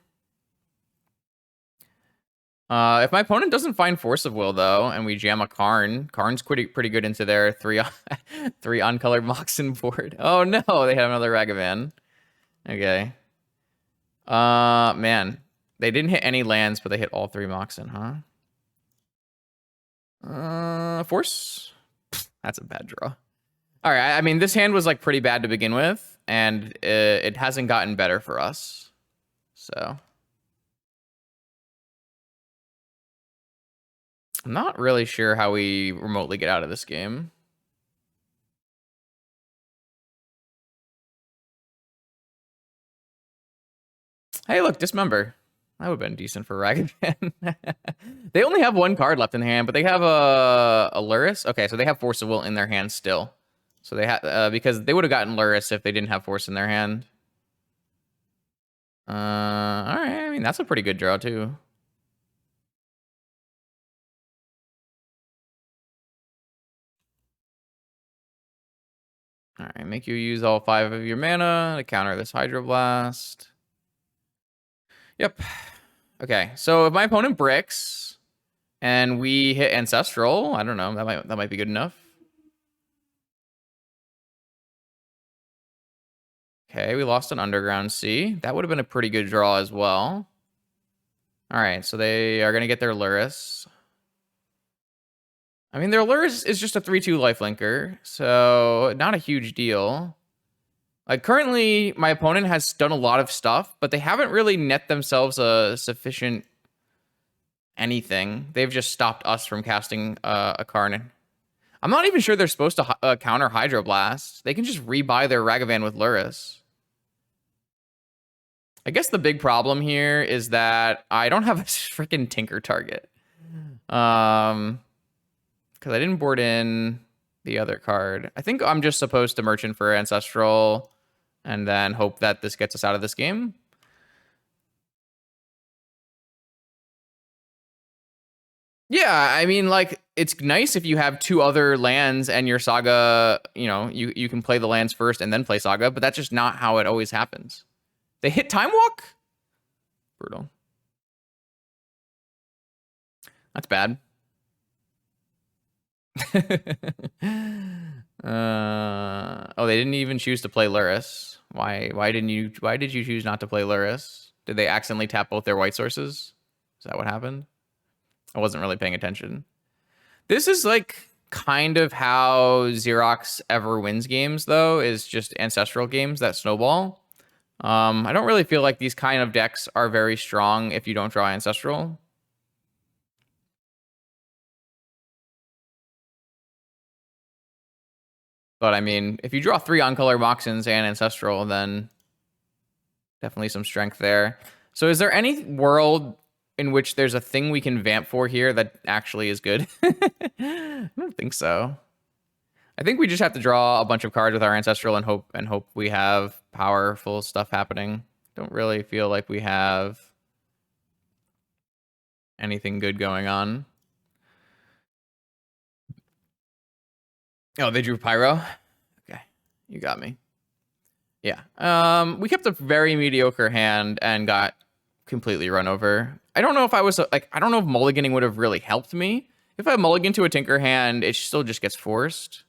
[SPEAKER 1] If my opponent doesn't find Force of Will, though, and we jam a Karn's pretty good into their 3 uncolored Moxen board. Oh, no, they have another Ragavan. Okay. Man. They didn't hit any lands, but they hit all 3 Moxen, huh? Force? That's a bad draw. All right, I mean, this hand was, like, pretty bad to begin with, and it hasn't gotten better for us. So. I'm not really sure how we remotely get out of this game. Hey, look, Dismember. That would have been decent for Ragavan. They only have 1 card left in hand, but they have a Luris. Okay, so they have Force of Will in their hand still. So they have because they would have gotten Luris if they didn't have Force in their hand. All right. I mean, that's a pretty good draw too. All right, make you use all 5 of your mana to counter this Hydroblast. Yep. Okay, so if my opponent bricks and we hit Ancestral, I don't know, that might be good enough. Okay, we lost an Underground Sea. That would have been a pretty good draw as well. All right, so they are going to get their Luris. I mean, their Luris is just a 3/2 lifelinker, so not a huge deal. Like currently, my opponent has done a lot of stuff, but they haven't really net themselves a sufficient anything. They've just stopped us from casting a Karn. I'm not even sure they're supposed to counter Hydroblast. They can just rebuy their Ragavan with Lurrus. I guess the big problem here is that I don't have a freaking Tinker target. Because I didn't board in the other card. I think I'm just supposed to Merchant for Ancestral and then hope that this gets us out of this game. Yeah, I mean, like, it's nice if you have two other lands and your Saga, you know, you can play the lands first and then play Saga, but that's just not how it always happens. They hit Time Walk? Brutal. That's bad. Oh, they didn't even choose to play Lurrus. Why did you choose not to play Lurrus? Did they accidentally tap both their white sources? Is that what happened? I wasn't really paying attention. This is like kind of how Xerox ever wins games, though, is just ancestral games that snowball. I don't really feel like these kind of decks are very strong if you don't draw ancestral. But I mean, if you draw 3 on-color Moxins and ancestral, then definitely some strength there. So is there any world in which there's a thing we can vamp for here that actually is good? I don't think so. I think we just have to draw a bunch of cards with our ancestral and hope we have powerful stuff happening. Don't really feel like we have anything good going on. Oh, they drew Pyro? Okay, you got me. Yeah. We kept a very mediocre hand and got completely run over. I don't know if I was like, I don't know if mulliganing would have really helped me. If I mulligan to a Tinker hand, it still just gets forced.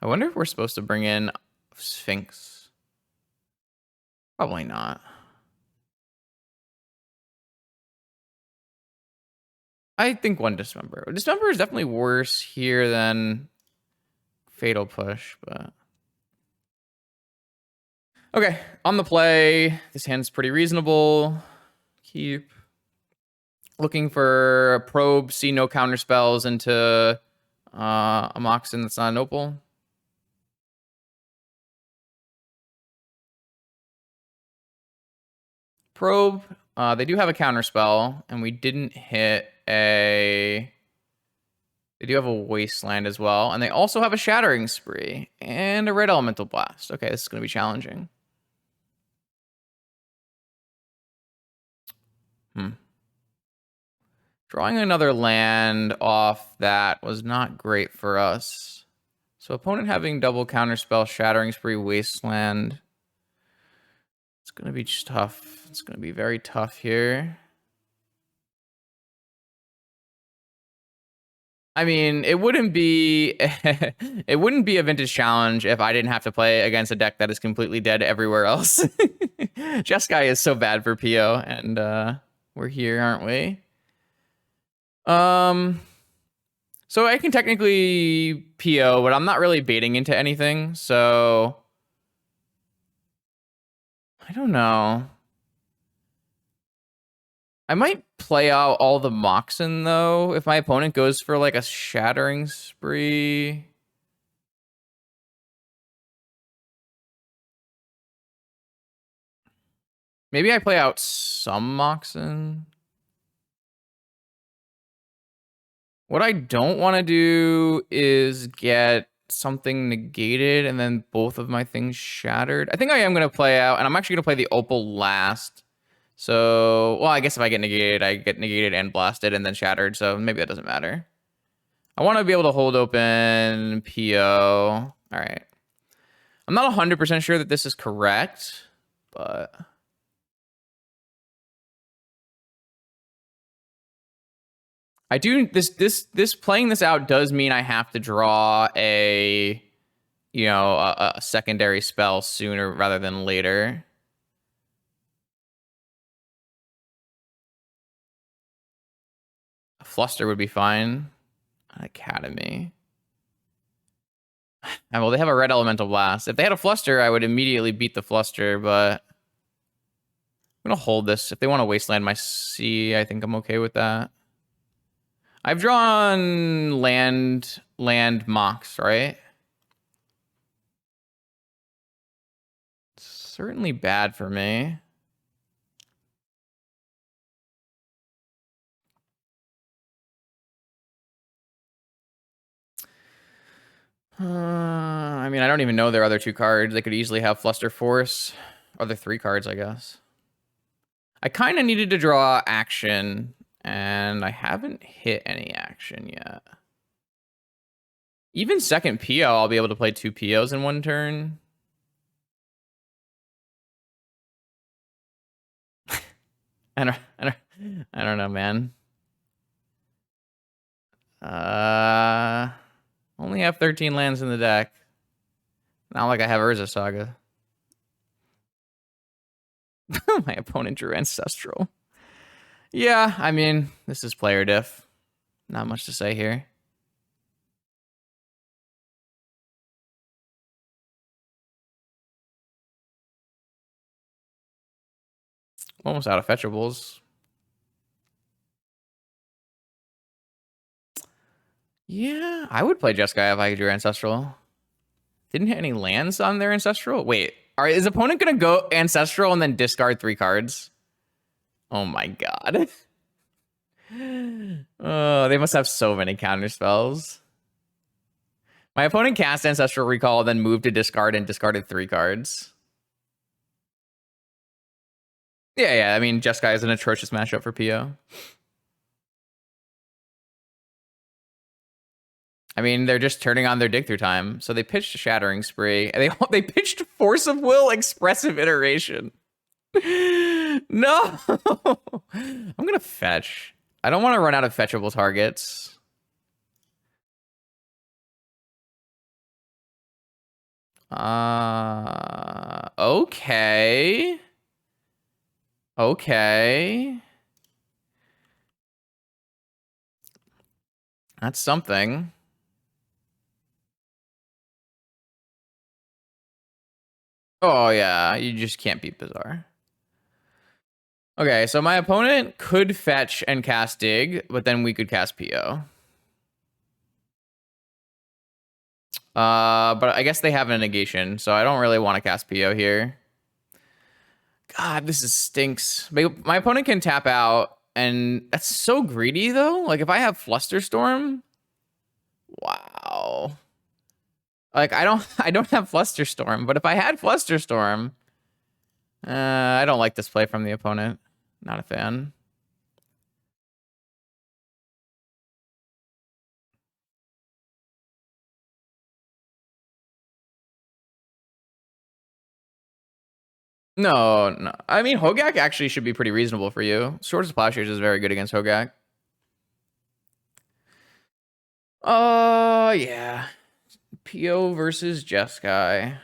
[SPEAKER 1] I wonder if we're supposed to bring in Sphinx. Probably not. I think one Dismember. Dismember is definitely worse here than Fatal Push, but... Okay, on the play. This hand's pretty reasonable. Keep. Looking for a probe, see no counter spells into a Moxin that's not an Opal. Probe, they do have a counter spell, and we didn't hit a... They do have a Wasteland as well, and they also have a Shattering Spree and a Red Elemental Blast. Okay, this is going to be challenging. Drawing another land off that was not great for us. So opponent having double counterspell, Shattering Spree, Wasteland. It's going to be tough. It's going to be very tough here. I mean, it wouldn't be it wouldn't be a vintage challenge if I didn't have to play against a deck that is completely dead everywhere else. Jeskai is so bad for PO, and we're here, aren't we? So I can technically PO, but I'm not really baiting into anything, so I don't know. I might play out all the Moxin, though, if my opponent goes for, like, a Shattering Spree. Maybe I play out some Moxin. What I don't want to do is get something negated and then both of my things shattered. I think I am going to play out, and I'm actually going to play the Opal last. So, well, I guess if I get negated and blasted and then shattered, so maybe that doesn't matter. I want to be able to hold open PO. All right. I'm not 100% sure that this is correct, but... I do this playing this out does mean I have to draw a a secondary spell sooner rather than later. A Fluster would be fine. An Academy. Well, they have a red elemental blast. If they had a fluster, I would immediately beat the fluster, but I'm gonna hold this. If they want to wasteland my sea, I think I'm okay with that. I've drawn land mocks, right? It's certainly bad for me. I mean, I don't even know their other two cards. They could easily have Fluster Force. Other three cards, I guess. I kind of needed to draw action, and I haven't hit any action yet. Even second PO, I'll be able to play 2 POs in one turn. I don't know, man. Only have 13 lands in the deck. Not like I have Urza Saga. My opponent drew Ancestral. Yeah, I mean, this is player diff. Not much to say here. Almost out of fetchables. Yeah, I would play Jeskai if I drew Ancestral. Didn't hit any lands on their Ancestral? Wait, is opponent gonna go Ancestral and then discard 3 cards? Oh my god. Oh, they must have so many counter spells. My opponent cast Ancestral Recall, then moved to discard and discarded 3 cards. Yeah, I mean, Jeskai is an atrocious matchup for PO. I mean, they're just turning on their dig through time. So they pitched a Shattering Spree. And they pitched Force of Will Expressive Iteration. No! I'm going to fetch. I don't want to run out of fetchable targets. Okay. Okay. That's something. Oh, yeah. You just can't beat Bizarre. Okay, so my opponent could fetch and cast Dig, but then we could cast PO. But I guess they have a negation, so I don't really want to cast PO here. God, this stinks. My opponent can tap out, and that's so greedy, though. Like, if I have Flusterstorm... Wow. Like, I don't have Flusterstorm, but if I had Flusterstorm... I don't like this play from the opponent. Not a fan. No. I mean, Hogak actually should be pretty reasonable for you. Swords of Plowshares is very good against Hogak. Oh, yeah. PO versus Jeskai.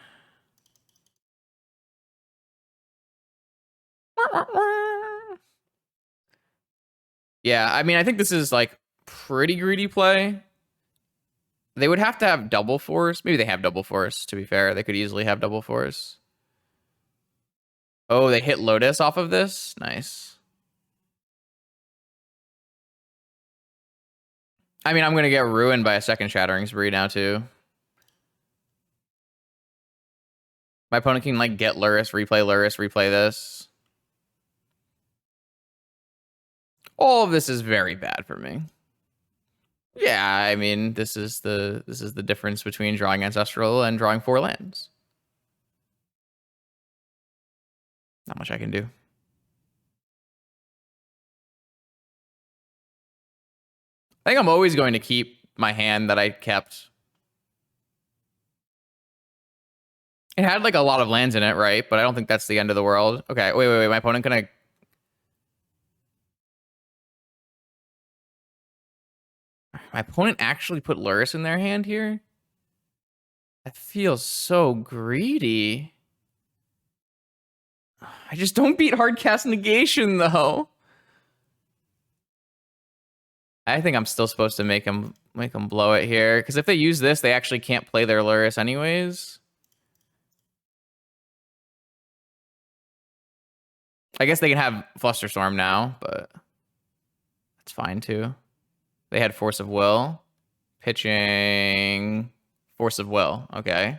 [SPEAKER 1] Yeah, I mean, I think this is like pretty greedy play. They would have to have double force. Maybe they have double force, to be fair. They could easily have double force. Oh, they hit Lotus off of this? Nice. I mean, I'm going to get ruined by a second Shattering Spree now, too. My opponent can, like, get Luris, replay this. All of this is very bad for me. Yeah, I mean, this is the difference between drawing Ancestral and drawing 4 lands. Not much I can do. I think I'm always going to keep my hand that I kept. It had like a lot of lands in it, right? But I don't think that's the end of the world. Okay, wait. My opponent gonna... My opponent actually put Luris in their hand here? That feels so greedy. I just don't beat Hardcast Negation, though. I think I'm still supposed to make them blow it here, because if they use this, they actually can't play their Lurrus anyways. I guess they can have Flusterstorm now, but that's fine too. They had Force of Will. Pitching Force of Will. Okay.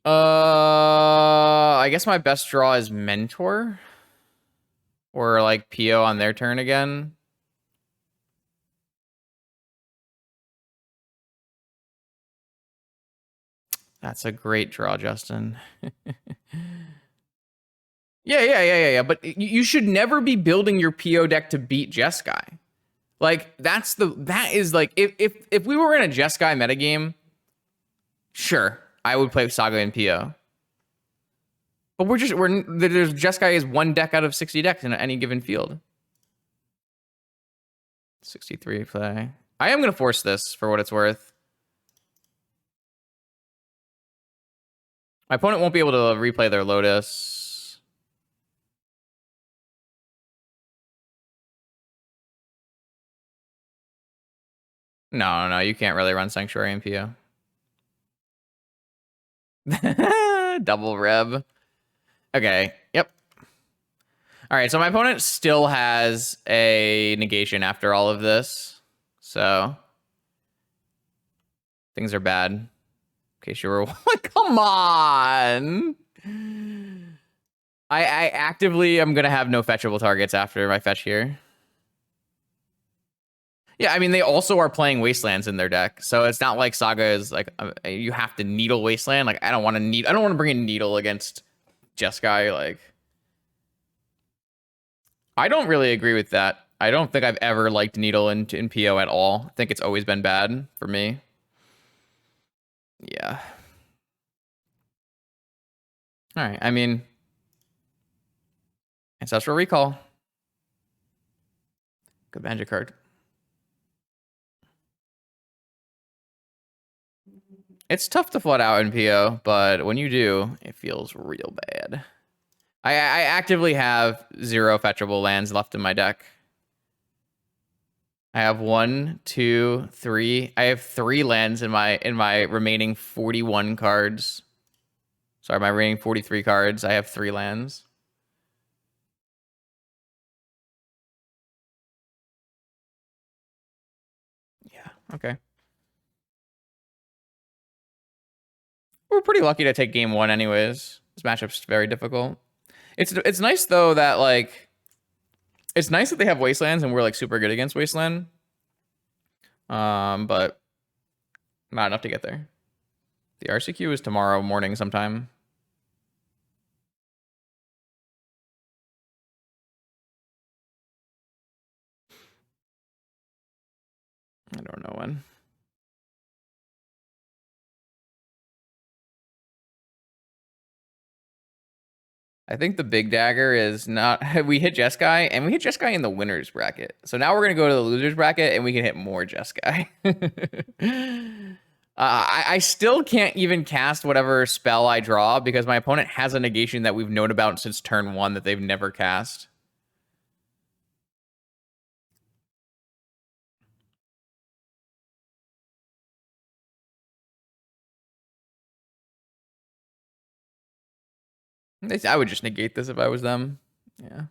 [SPEAKER 1] I guess my best draw is Mentor. Or like PO on their turn again. That's a great draw, Justin. Yeah. But you should never be building your PO deck to beat Jeskai. Like that is like if we were in a Jeskai metagame, sure, I would play Saga and PO. But there's Jeskai is one deck out of 60 decks in any given field. 63 play. I am gonna force this for what it's worth. My opponent won't be able to replay their Lotus. No, you can't really run Sanctuary and PO. Double Reb. Okay, yep. All right, so my opponent still has a negation after all of this. So things are bad. In case you were come on. I actively am gonna have no fetchable targets after my fetch here. Yeah, I mean they also are playing Wastelands in their deck, so it's not like Saga is like you have to needle Wasteland. Like I don't want to bring a needle against Jeskai. Like I don't really agree with that. I don't think I've ever liked needle in PO at all. I think it's always been bad for me. Yeah. All right. I mean, Ancestral Recall. Good magic card. It's tough to flood out in PO, but when you do, it feels real bad. I actively have 0 fetchable lands left in my deck. I have 1, 2, 3. I have 3 lands in my remaining 41 cards. Sorry, my remaining 43 cards. I have 3 lands. Yeah, okay. We're pretty lucky to take game 1 anyways. This matchup's very difficult. It's nice though that like it's nice that they have Wastelands and we're like super good against Wasteland. But not enough to get there. The RCQ is tomorrow morning sometime. I don't know when. I think the big dagger is not. We hit Jeskai, and we hit Jeskai in the winner's bracket. So now we're gonna go to the loser's bracket, and we can hit more Jeskai. I still can't even cast whatever spell I draw because my opponent has a negation that we've known about since turn 1 that they've never cast. I would just negate this if I was them. Yeah.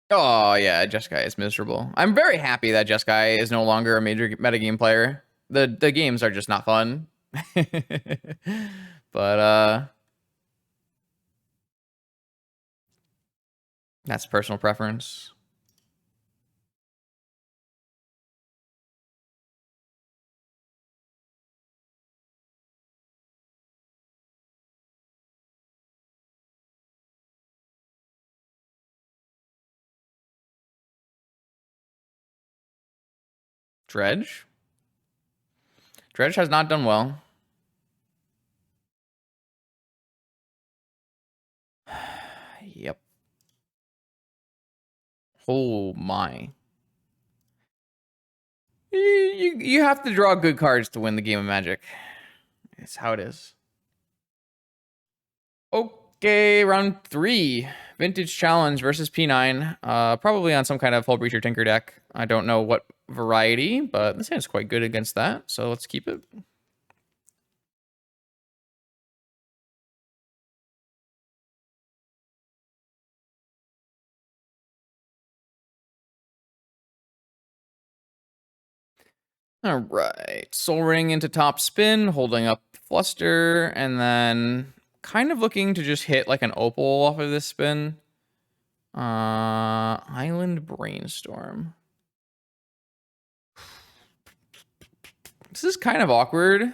[SPEAKER 1] Oh yeah, Jeskai is miserable. I'm very happy that Jeskai is no longer a major metagame player. The games are just not fun. But that's personal preference. Dredge? Dredge has not done well. Yep. Oh my. You have to draw good cards to win the game of Magic. It's how it is. Okay, round 3. Vintage Challenge versus P9. Probably on some kind of Hull Breacher Tinker deck. I don't know what variety, but this hand's quite good against that, so let's keep it. All right, Soul Ring into top spin, holding up Fluster, and then kind of looking to just hit like an Opal off of this spin. Island Brainstorm. This is kind of awkward.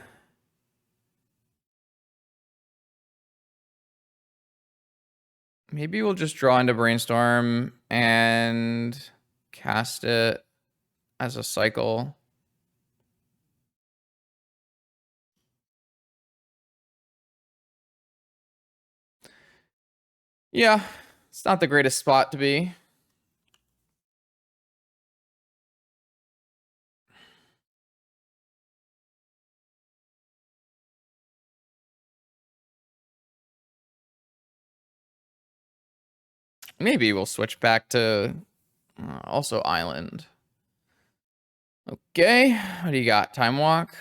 [SPEAKER 1] Maybe we'll just draw into Brainstorm and cast it as a cycle. Yeah, it's not the greatest spot to be. Maybe we'll switch back to also Island. Okay, what do you got? Time Walk?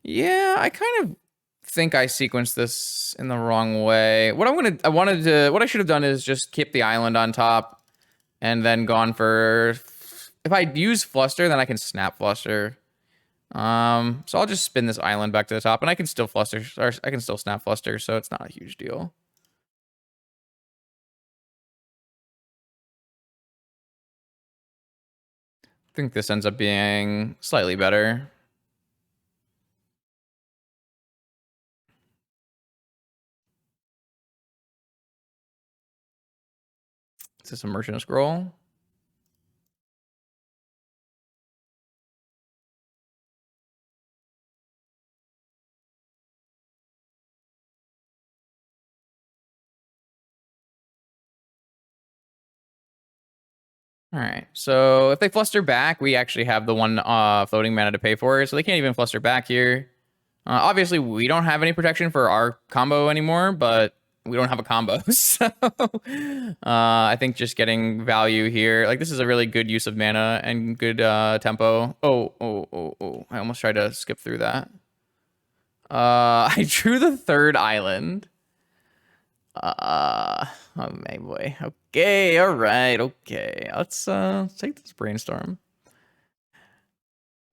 [SPEAKER 1] Yeah, I kind of think I sequenced this in the wrong way. What I should have done is just keep the island on top and then gone for, if I use Fluster, then I can snap Fluster. So I'll just spin this island back to the top and I can still Fluster, or I can still snap Fluster, so it's not a huge deal. I think this ends up being slightly better. Is this a Merchant of Scroll? All right, so if they Fluster back, we actually have the one floating mana to pay for it, so they can't even Fluster back here. Obviously, we don't have any protection for our combo anymore, but we don't have a combo, so I think just getting value here, like this is a really good use of mana and good tempo. Oh! I almost tried to skip through that. I drew the third island. Oh my boy. Okay, all right, okay. Let's take this Brainstorm.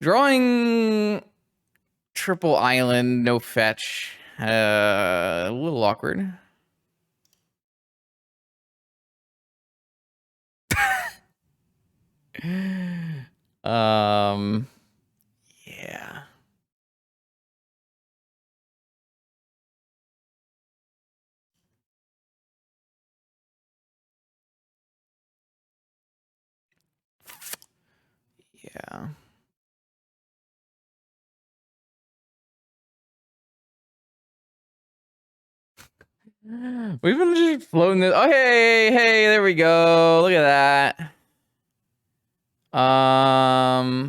[SPEAKER 1] Drawing triple island, no fetch. A little awkward. Yeah. Yeah. We've been just floating this. Oh, hey, there we go. Look at that.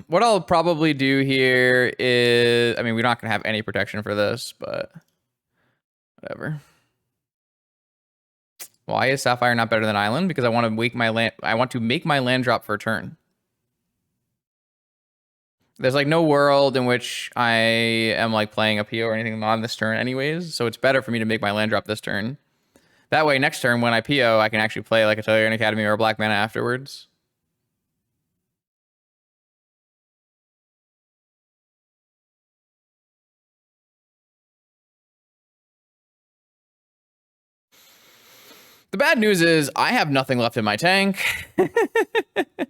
[SPEAKER 1] What I'll probably do here is, I mean, we're not gonna have any protection for this, but whatever. Why is Sapphire not better than Island? Because I want to make my land. I want to make my land drop for a turn. There's like no world in which I am like playing a PO or anything on this turn, anyways. So it's better for me to make my land drop this turn. That way, next turn when I PO, I can actually play like a Tellurian Academy or a Black Mana afterwards. The bad news is I have nothing left in my tank.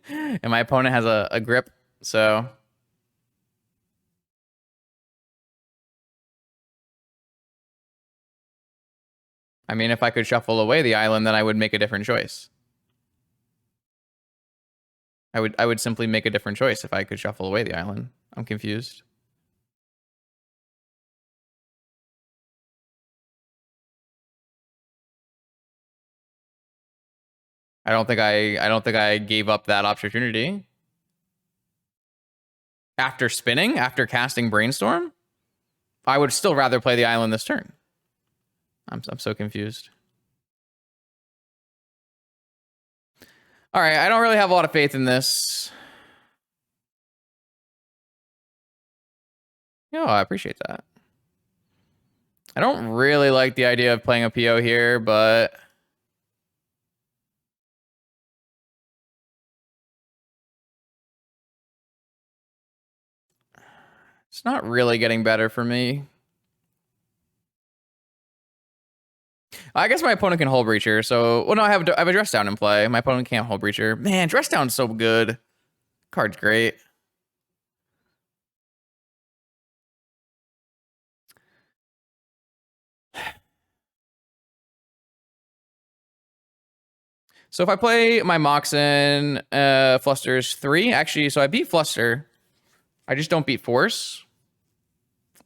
[SPEAKER 1] And my opponent has a grip, so. I mean, if I could shuffle away the island, then I would make a different choice. I would simply make a different choice if I could shuffle away the island. I'm confused. I don't think I gave up that opportunity. After spinning, after casting Brainstorm, I would still rather play the island this turn. I'm so confused. All right, I don't really have a lot of faith in this. No, I appreciate that. I don't really like the idea of playing a PO here, but it's not really getting better for me. I guess my opponent can Hull Breacher, so... Well, no, I have a Dress Down in play. My opponent can't Hull Breacher. Man, Dress Down's so good. Card's great. So if I play my Moxen, Fluster's 3. Actually, so I beat Fluster. I just don't beat Force.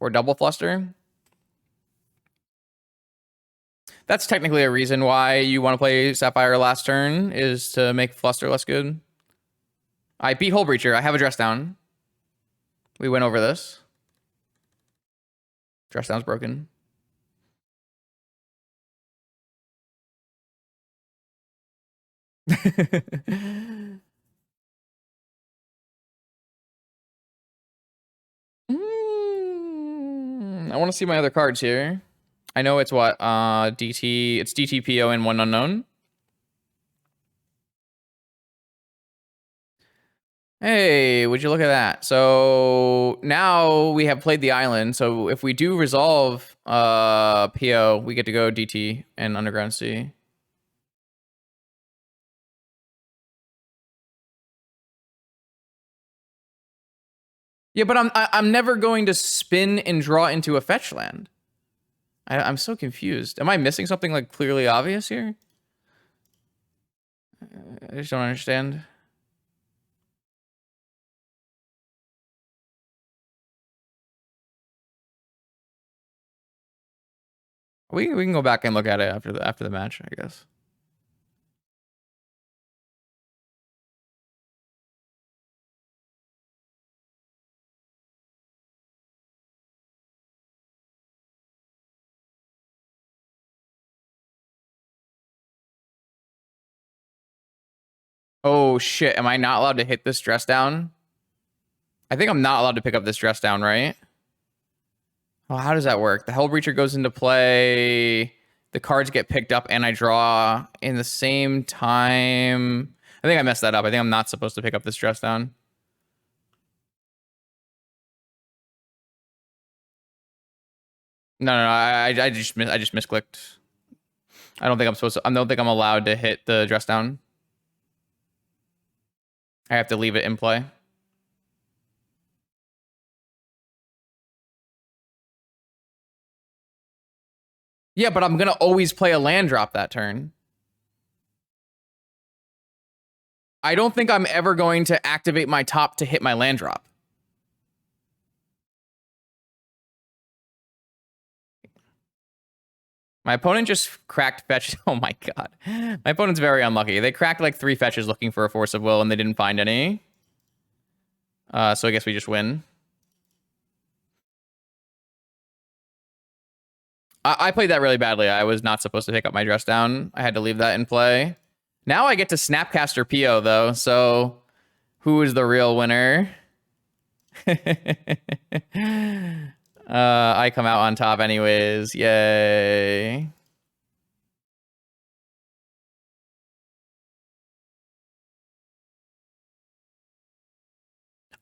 [SPEAKER 1] Or double Fluster. That's technically a reason why you want to play Sapphire last turn, is to make Fluster less good. I beat Hull Breacher. I have a Dress Down. We went over this. Dress Down's broken. I want to see my other cards here. I know it's what? DT. It's DTPO and one unknown. Hey, would you look at that? So now we have played the island. So if we do resolve PO, we get to go DT and Underground Sea. Yeah, but I'm never going to spin and draw into a fetch land. I'm so confused. Am I missing something like clearly obvious here? I just don't understand. We can go back and look at it after the match, I guess. Oh shit, am I not allowed to hit this Dress Down? I think I'm not allowed to pick up this Dress Down, right? Well, how does that work? The Hell Breacher goes into play, the cards get picked up, and I draw in the same time. I think I messed that up. I think I'm not supposed to pick up this Dress Down. No, I just misclicked. I don't think I'm supposed to. I don't think I'm allowed to hit the Dress Down. I have to leave it in play. Yeah, but I'm gonna always play a land drop that turn. I don't think I'm ever going to activate my top to hit my land drop. My opponent just cracked fetch. Oh my god. My opponent's very unlucky. They cracked like 3 fetches looking for a Force of Will and they didn't find any. So I guess we just win. I played that really badly. I was not supposed to pick up my Dress Down. I had to leave that in play. Now I get to Snapcaster PO though, so who is the real winner? I come out on top anyways. Yay.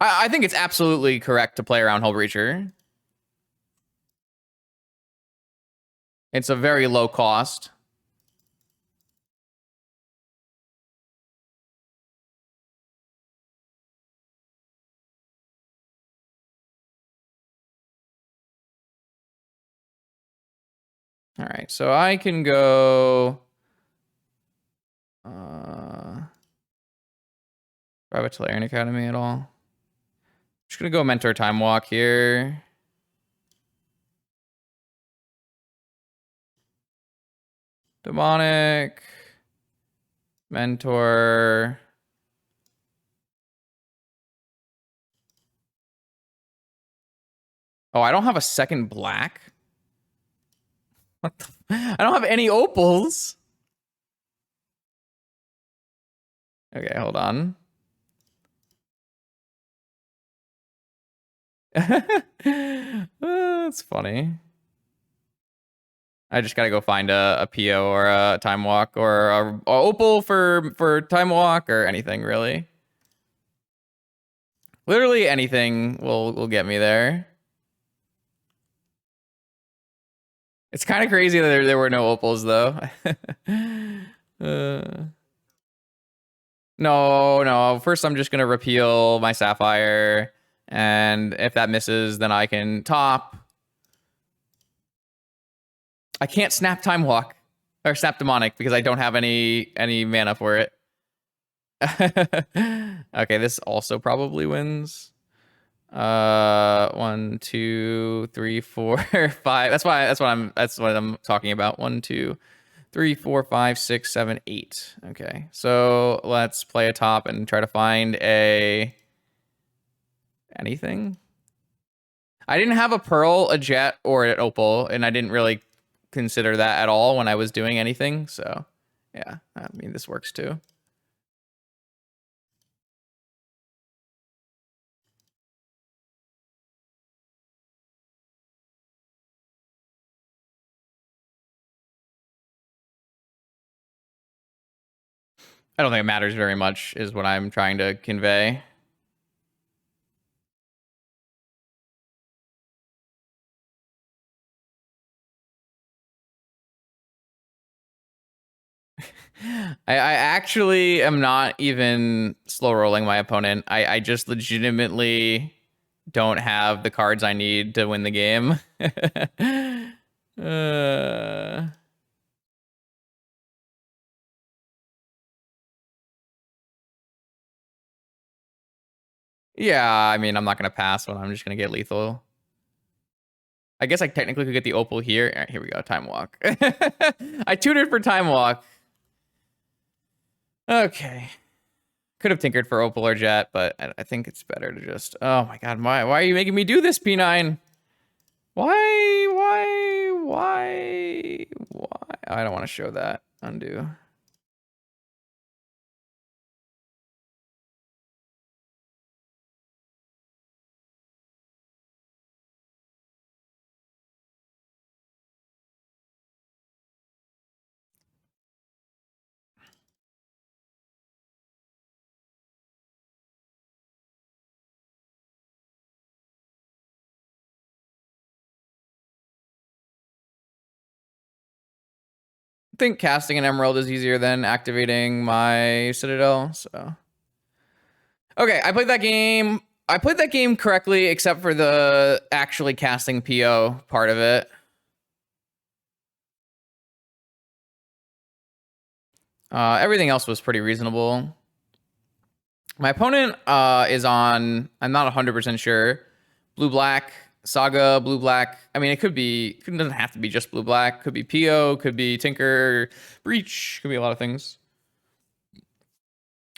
[SPEAKER 1] I think it's absolutely correct to play around Hull Breacher. It's a very low cost. All right, so I can go Private Talarian Academy at all. Just gonna go Mentor Time Walk here. Demonic. Mentor. Oh, I don't have a second black. What the? I don't have any opals. Okay, hold on. That's funny. I just gotta go find a PO or a time walk or a opal for time walk or anything really. Literally anything will get me there. It's kind of crazy that there were no opals though. No. First, I'm just gonna repeal my sapphire, and if that misses, then I can top. I can't snap time walk or snap demonic because I don't have any mana for it. Okay, this also probably wins. 1, 2, 3, 4, 5. That's what I'm talking about. 1, 2, 3, 4, 5, 6, 7, 8. Okay, so let's play a top and try to find anything. I didn't have a pearl, a jet, or an opal, and I didn't really consider that at all when I was doing anything. So, yeah, I mean, this works too. I don't think it matters very much, is what I'm trying to convey. I actually am not even slow rolling my opponent. I just legitimately don't have the cards I need to win the game. Yeah, I mean, I'm not going to pass when I'm just going to get lethal. I guess I technically could get the opal here. All right, here we go, time walk. I tutored for time walk. Okay. Could have tinkered for opal or jet, but I think it's better to just... Oh my god, why are you making me do this, P9? Why? I don't want to show that. Undo. I think casting an emerald is easier than activating my citadel, so... Okay, I played that game. I played that game correctly, except for the actually casting PO part of it. Everything else was pretty reasonable. My opponent is on, I'm not 100% sure, blue-black, Saga, blue-black. I mean, it doesn't have to be just blue-black. Could be PO, could be Tinker, Breach, could be a lot of things.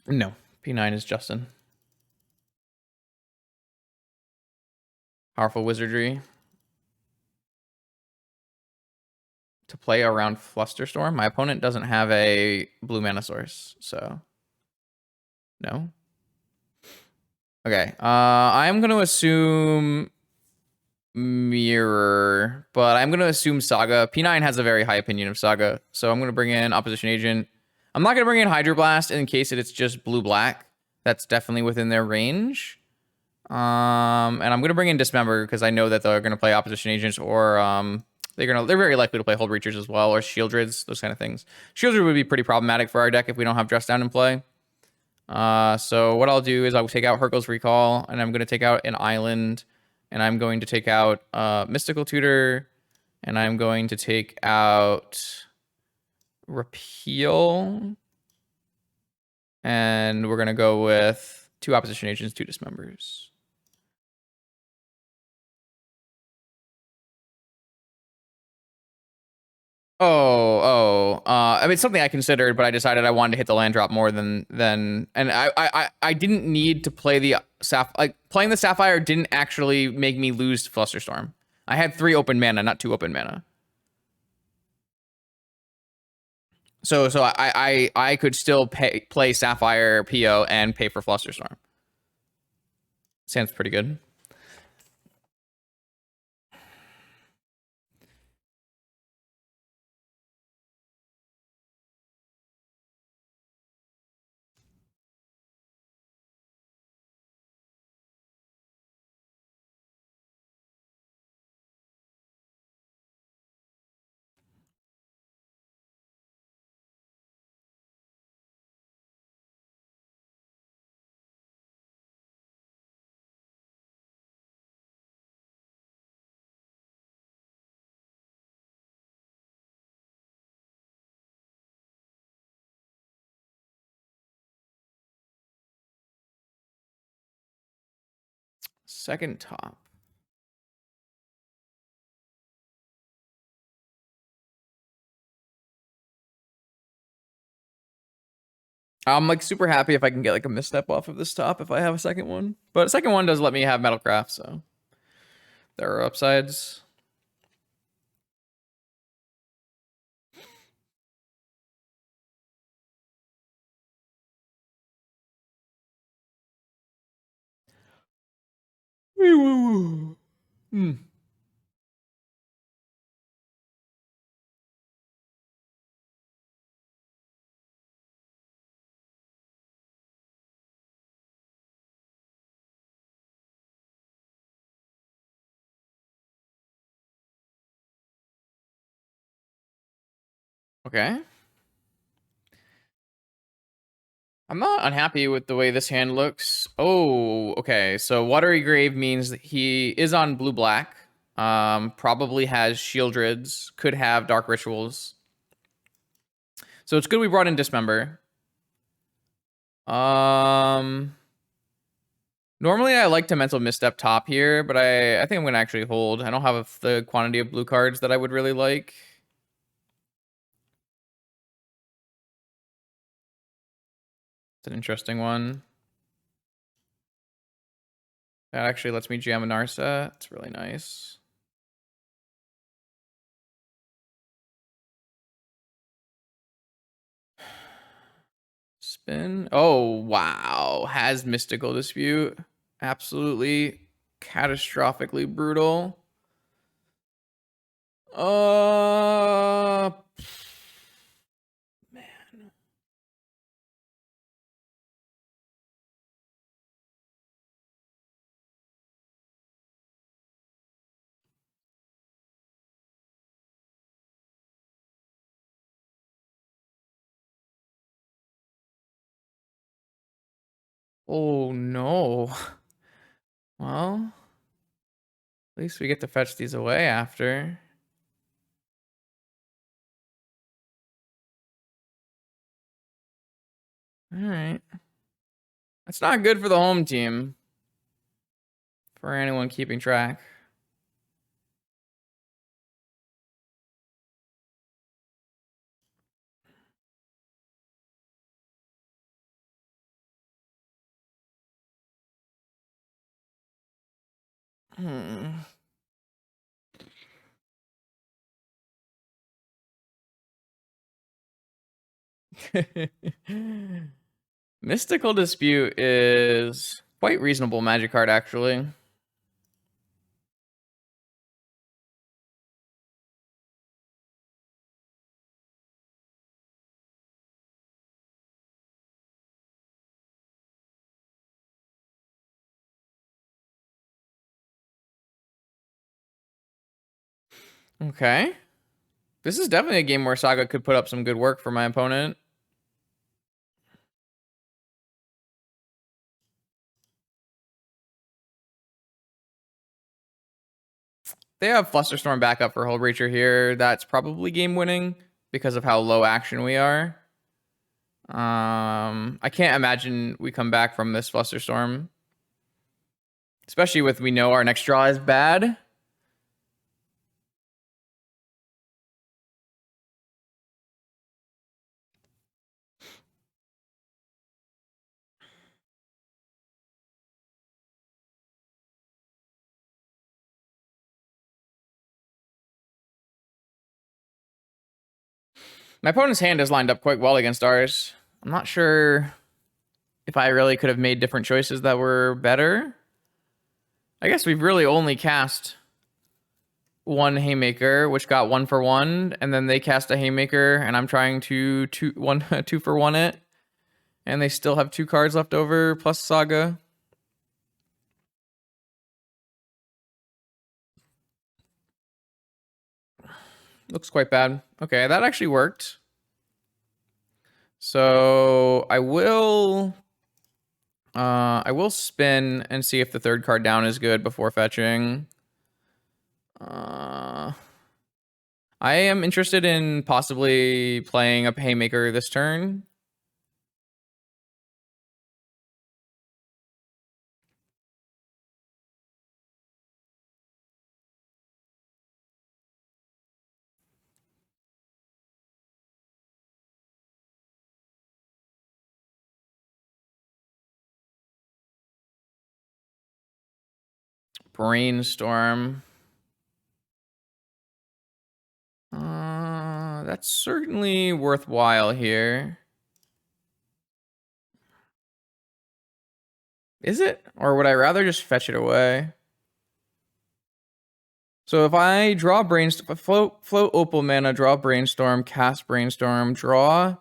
[SPEAKER 1] No, P9 is Justin. Powerful wizardry. To play around Flusterstorm. My opponent doesn't have a blue mana source, so no. Okay, I'm going to assume Mirror, but I'm going to assume Saga. P9 has a very high opinion of Saga, so I'm going to bring in Opposition Agent. I'm not going to bring in Hydroblast in case it's just blue-black. That's definitely within their range. And I'm going to bring in Dismember because I know that they're going to play Opposition Agents or they're very likely to play Hold Breachers as well, or Shieldreds, those kind of things. Shieldred would be pretty problematic for our deck if we don't have Dress Down in play. So what I'll do is I'll take out Hurkyl's Recall, and I'm going to take out an Island, and I'm going to take out Mystical Tutor, and I'm going to take out Repeal, and we're going to go with 2 Opposition Agents, 2 Dismembers. I mean, it's something I considered, but I decided I wanted to hit the land drop more than, and I didn't need to play the playing the Sapphire didn't actually make me lose Flusterstorm. I had 3 open mana, not 2 open mana. So I could still play Sapphire PO and pay for Flusterstorm. Sounds pretty good. Second top. I'm like super happy if I can get like a misstep off of this top if I have a second one. But a second one does let me have Metalcraft, so there are upsides. Hmm. Okay. I'm not unhappy with the way this hand looks. Oh, okay. So Watery Grave means that he is on blue-black. Probably has Shieldreds, could have Dark Rituals. So it's good we brought in Dismember. Normally I like to Mental Misstep top here, but I think I'm going to actually hold. I don't have the quantity of blue cards that I would really like. It's an interesting one. That actually lets me jam a Narset. It's really nice. Spin. Oh, wow. Has Mystical Dispute. Absolutely catastrophically brutal. Man. Oh, no. Well, at least we get to fetch these away after. All right. That's not good for the home team. For anyone keeping track. Hmm. Mystical Dispute is quite reasonable magic card, actually. Okay. This is definitely a game where Saga could put up some good work for my opponent. They have Flusterstorm backup for Hull Breacher here. That's probably game winning because of how low action we are. I can't imagine we come back from this Flusterstorm. Especially with we know our next draw is bad. My opponent's hand is lined up quite well against ours. I'm not sure if I really could have made different choices that were better. I guess we've really only cast one Haymaker, which got 1 for 1, and then they cast a Haymaker, and I'm trying to 2 for 1 it, and they still have 2 cards left over, plus Saga. Looks quite bad. Okay, that actually worked. So I will spin and see if the third card down is good before fetching. I am interested in possibly playing a Haymaker this turn. Brainstorm. That's certainly worthwhile here. Is it? Or would I rather just fetch it away? So if I draw Brainstorm, float Opal mana, draw Brainstorm, cast Brainstorm, draw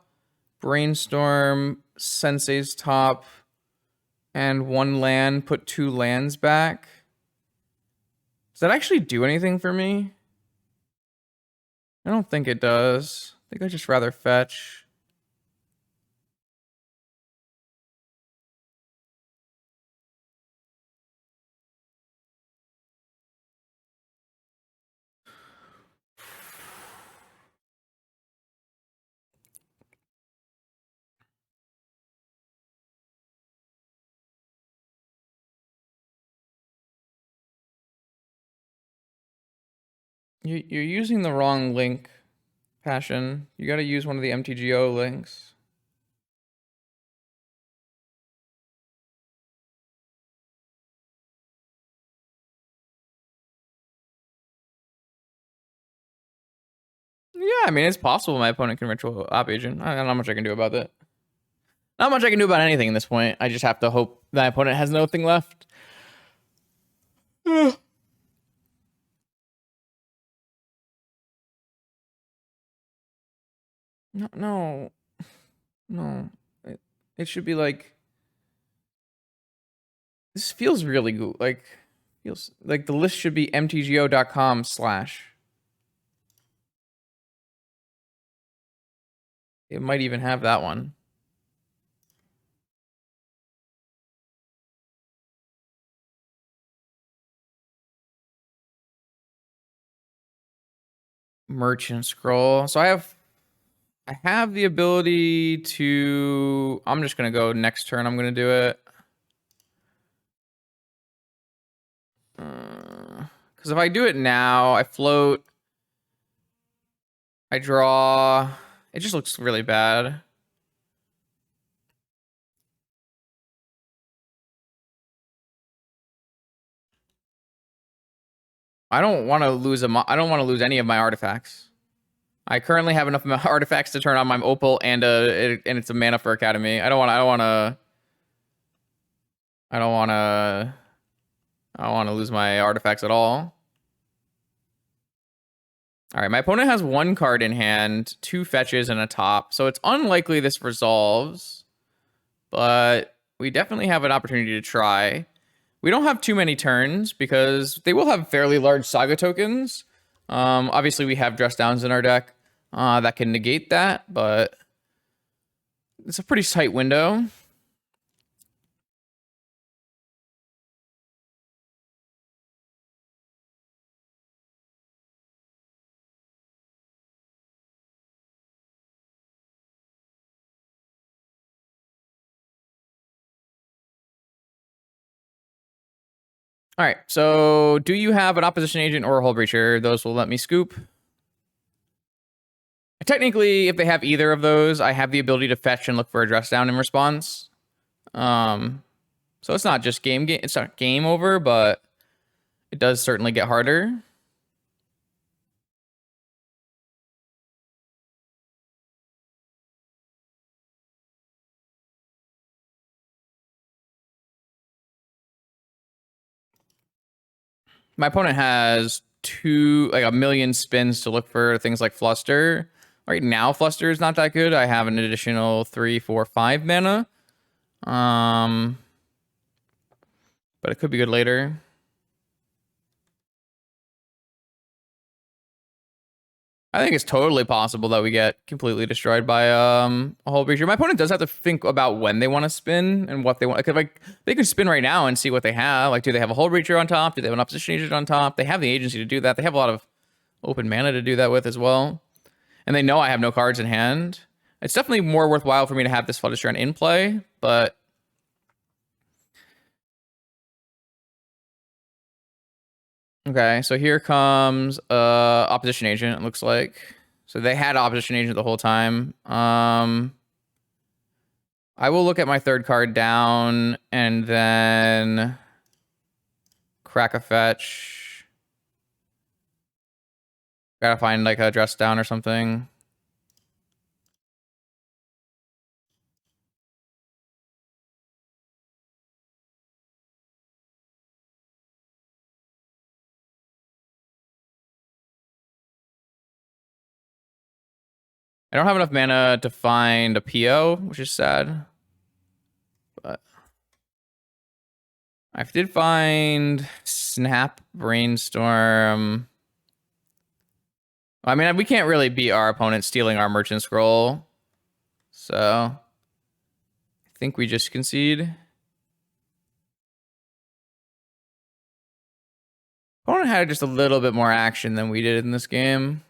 [SPEAKER 1] Brainstorm, Sensei's Top, and 1 land, put 2 lands back. Does that actually do anything for me? I don't think it does. I think I'd just rather fetch. You're using the wrong link, Passion. You gotta use one of the MTGO links. Yeah, I mean, it's possible my opponent can ritual op agent. I don't know how much I can do about that. Not much I can do about anything at this point. I just have to hope my opponent has nothing left. No, no, no. It should be like, this feels really good. Like, feels like the list should be mtgo.com/. It might even have that one. Merchant scroll. So I have the ability to, I'm just gonna go next turn, I'm gonna do it. Because if I do it now, I float, I draw, it just looks really bad. I don't want to lose I don't want to lose any of my artifacts. I currently have enough artifacts to turn on my Opal and it's a mana for Academy. I don't want to lose my artifacts at all. All right, my opponent has 1 card in hand, 2 fetches and a top. So it's unlikely this resolves, but we definitely have an opportunity to try. We don't have too many turns because they will have fairly large Saga tokens. Obviously we have Dress Downs in our deck that can negate that, but it's a pretty tight window. All right, so do you have an opposition agent or a hull breacher? Those will let me scoop. Technically, if they have either of those, I have the ability to fetch and look for a dress down in response. So it's not just it's not game over, but it does certainly get harder. My opponent has like a million spins to look for things like Fluster. Right now, Fluster is not that good. I have an additional 3, 4, 5 mana. But it could be good later. I think it's totally possible that we get completely destroyed by a Hull Breacher. My opponent does have to think about when they want to spin and what they want. Because like they could spin right now and see what they have. Like, do they have a Hull Breacher on top? Do they have an opposition agent on top? They have the agency to do that. They have a lot of open mana to do that with as well. And they know I have no cards in hand. It's definitely more worthwhile for me to have this Flutter Strand in play, but okay, so here comes opposition agent, it looks like. So they had opposition agent the whole time. I will look at my third card down and then crack a fetch. Gotta find like a dress down or something. I don't have enough mana to find a PO, which is sad. But I did find Snap Brainstorm. I mean, we can't really beat our opponent stealing our Merchant Scroll. So I think we just concede. Opponent had just a little bit more action than we did in this game.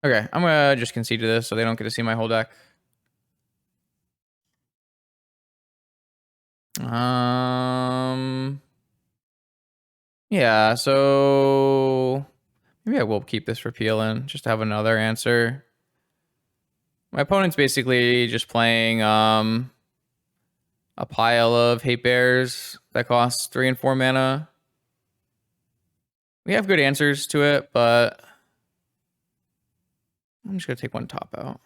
[SPEAKER 1] Okay, I'm gonna just concede to this so they don't get to see my whole deck. Yeah, so maybe I will keep this for PLN just to have another answer. My opponent's basically just playing a pile of hate bears that costs 3 and 4 mana. We have good answers to it, but I'm just gonna take one top out.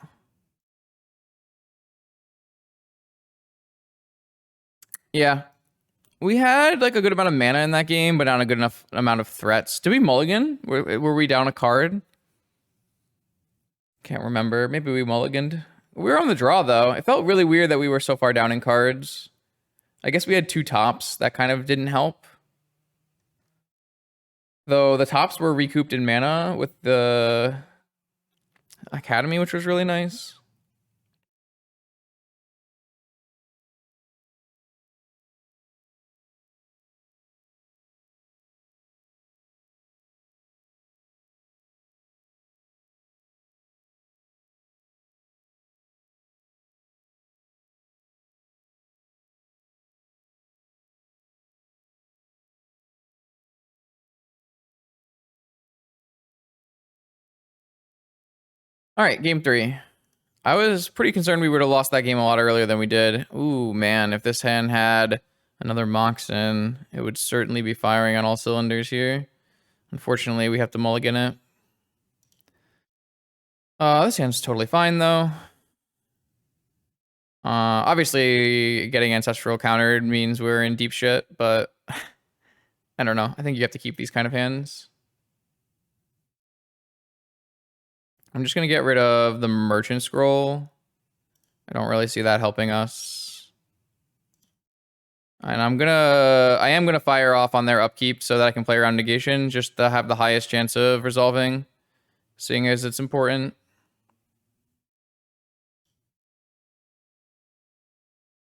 [SPEAKER 1] Yeah. We had like a good amount of mana in that game, but not a good enough amount of threats. Did we mulligan? Were we down a card? Can't remember. Maybe we mulliganed. We were on the draw though. It felt really weird that we were so far down in cards. I guess we had 2 tops. That kind of didn't help. Though the tops were recouped in mana with the Academy, which was really nice. All right, game 3. I was pretty concerned we would have lost that game a lot earlier than we did. Ooh, man, if this hand had another Moxen, it would certainly be firing on all cylinders here. Unfortunately, we have to mulligan it. This hand's totally fine, though. Obviously, getting Ancestral countered means we're in deep shit, but I don't know. I think you have to keep these kind of hands. I'm just going to get rid of the Merchant Scroll. I don't really see that helping us. And I am gonna fire off on their upkeep so that I can play around negation just to have the highest chance of resolving, seeing as it's important.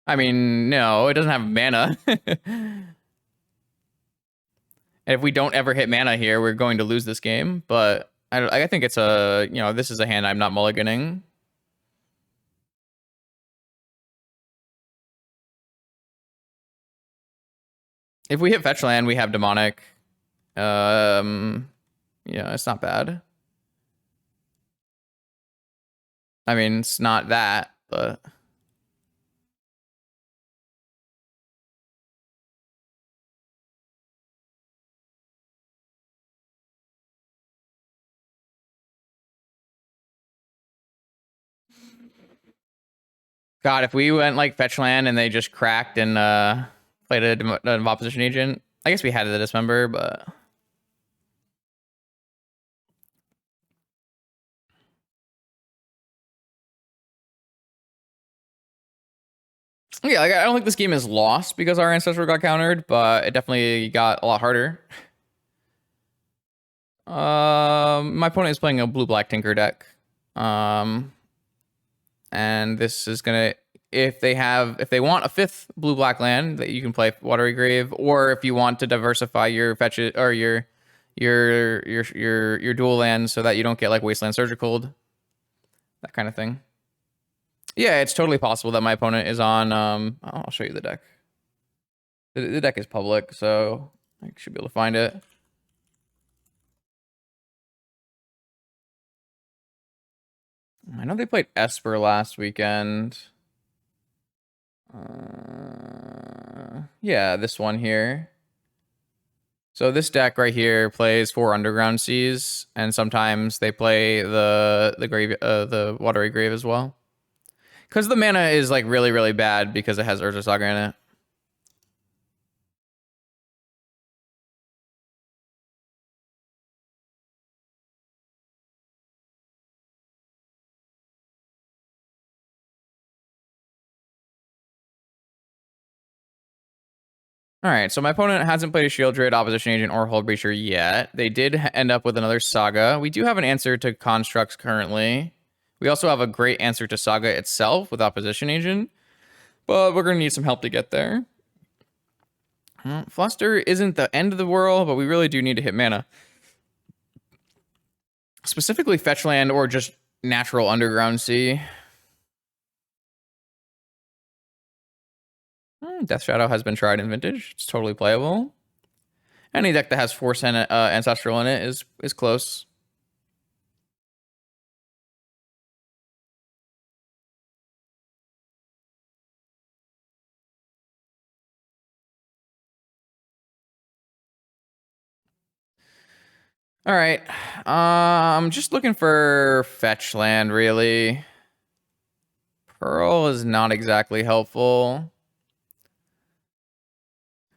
[SPEAKER 1] I mean, no, it doesn't have mana. And if we don't ever hit mana here, we're going to lose this game. But I think it's this is a hand I'm not mulliganing. If we hit fetch land, we have demonic. Yeah, it's not bad. I mean, it's not that, but God, if we went like fetch land and they just cracked and played an opposition agent, I guess we had the dismember, but yeah, like, I don't think this game is lost because our ancestral got countered, but it definitely got a lot harder. My opponent is playing a blue-black Tinker deck. And this is gonna, if they want a fifth blue-black land that you can play Watery Grave, or if you want to diversify your fetches or your dual lands so that you don't get like Wasteland Surgical, that kind of thing. Yeah, it's totally possible that my opponent is on. I'll show you the deck. The deck is public, so I should be able to find it. I know they played Esper last weekend. Yeah, this one here. So this deck right here plays 4 Underground Seas, and sometimes they play the Watery Grave as well. Because the mana is like really bad because it has Urza Saga in it. All right, so my opponent hasn't played a Shield Druid, Opposition Agent, or Hull Breacher yet. They did end up with another Saga. We do have an answer to Constructs currently. We also have a great answer to Saga itself with Opposition Agent, but we're going to need some help to get there. Fluster isn't the end of the world, but we really do need to hit mana. Specifically fetch land or just natural Underground Sea. Death Shadow has been tried in Vintage. It's totally playable. Any deck that has Force and Ancestral in it is close. All right. I'm just looking for fetch land, really. Pearl is not exactly helpful.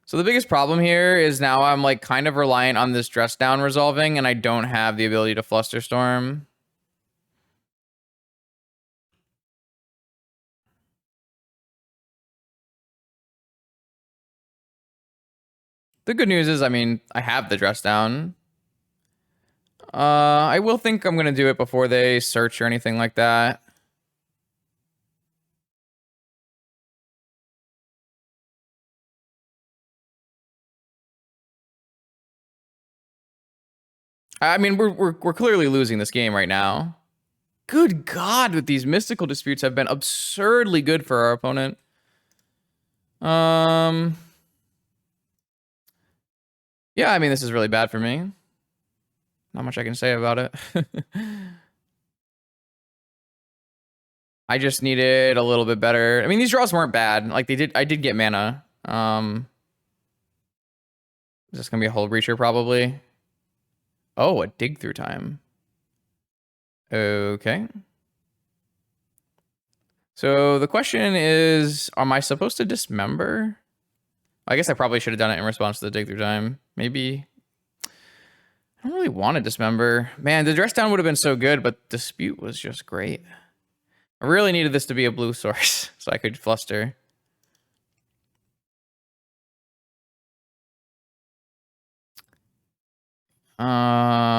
[SPEAKER 1] So the biggest problem here is now I'm like kind of reliant on this dress down resolving, and I don't have the ability to Flusterstorm. The good news is, I mean, I have the dress down. I will think I'm gonna do it before they search or anything like that. I mean, we're clearly losing this game right now. Good God, with these mystical disputes have been absurdly good for our opponent. Yeah, I mean, this is really bad for me. Not much I can say about it. I just needed a little bit better. I mean, these draws weren't bad. Like I did get mana. Is this gonna be a Hull Breacher probably? Oh, a dig through time. Okay. So the question is, am I supposed to dismember? I guess I probably should have done it in response to the dig through time. Maybe. I don't really want to dismember. Man, the dress down would have been so good, but dispute was just great. I really needed this to be a blue source so I could fluster.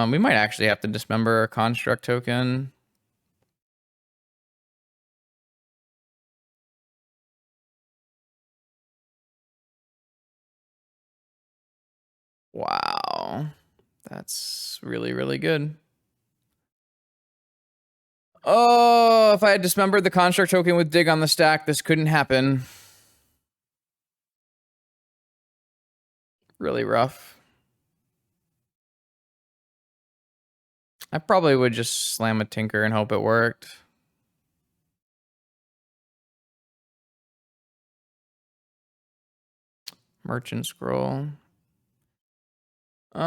[SPEAKER 1] We might actually have to dismember a construct token. Wow. That's really good. Oh, if I had dismembered the construct token with dig on the stack, this couldn't happen. Really rough. I probably would just slam a Tinker and hope it worked. Merchant Scroll. It's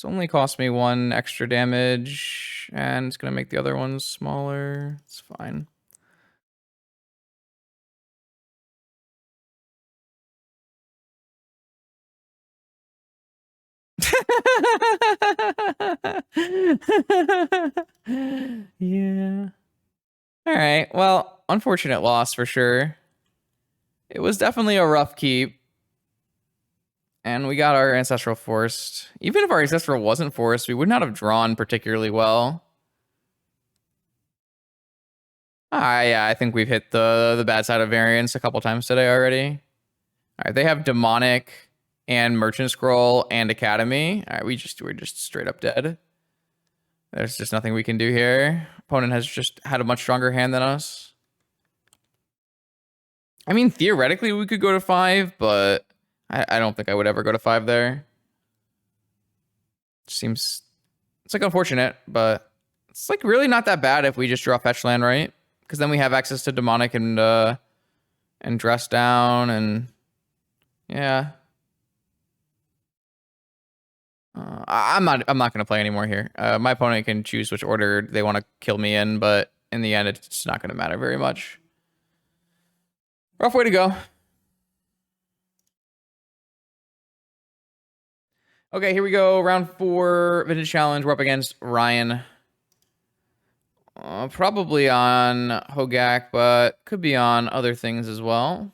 [SPEAKER 1] only cost me 1 extra damage. Breach, and it's going to make the other ones smaller. It's fine. Yeah. All right. Well, unfortunate loss for sure. It was definitely a rough keep. And we got our Ancestral Force. Even if our Ancestral wasn't forced, we would not have drawn particularly well. Yeah, I think we've hit the bad side of variance a couple times today already. All right, they have Demonic and Merchant Scroll and Academy. All right, we're just straight up dead. There's just nothing we can do here. Opponent has just had a much stronger hand than us. I mean, theoretically, we could go to 5, but I don't think I would ever go to 5 there. Seems... It's, like, unfortunate, but it's, like, really not that bad if we just draw fetch land, right? Because then we have access to Demonic and Dress Down, and... Yeah. I'm not going to play anymore here. My opponent can choose which order they want to kill me in, but in the end, it's not going to matter very much. Rough way to go. Okay, here we go. Round 4, Vintage Challenge. We're up against Ryan. Probably on Hogak, but could be on other things as well.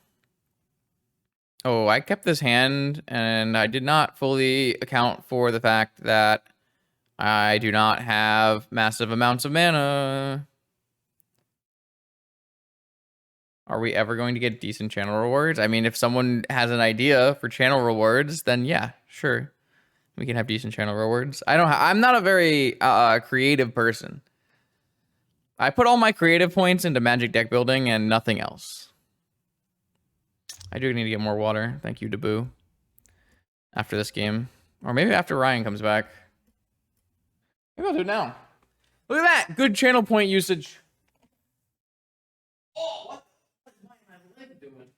[SPEAKER 1] Oh, I kept this hand, and I did not fully account for the fact that I do not have massive amounts of mana. Are we ever going to get decent channel rewards? I mean, if someone has an idea for channel rewards, then yeah, sure. We can have decent channel rewards. I'm not a very creative person. I put all my creative points into Magic deck building and nothing else. I do need to get more water. Thank you, Deboo. After this game. Or maybe after Ryan comes back. Maybe I'll do it now. Look at that! Good channel point usage. Oh, what the fuck is my leg doing?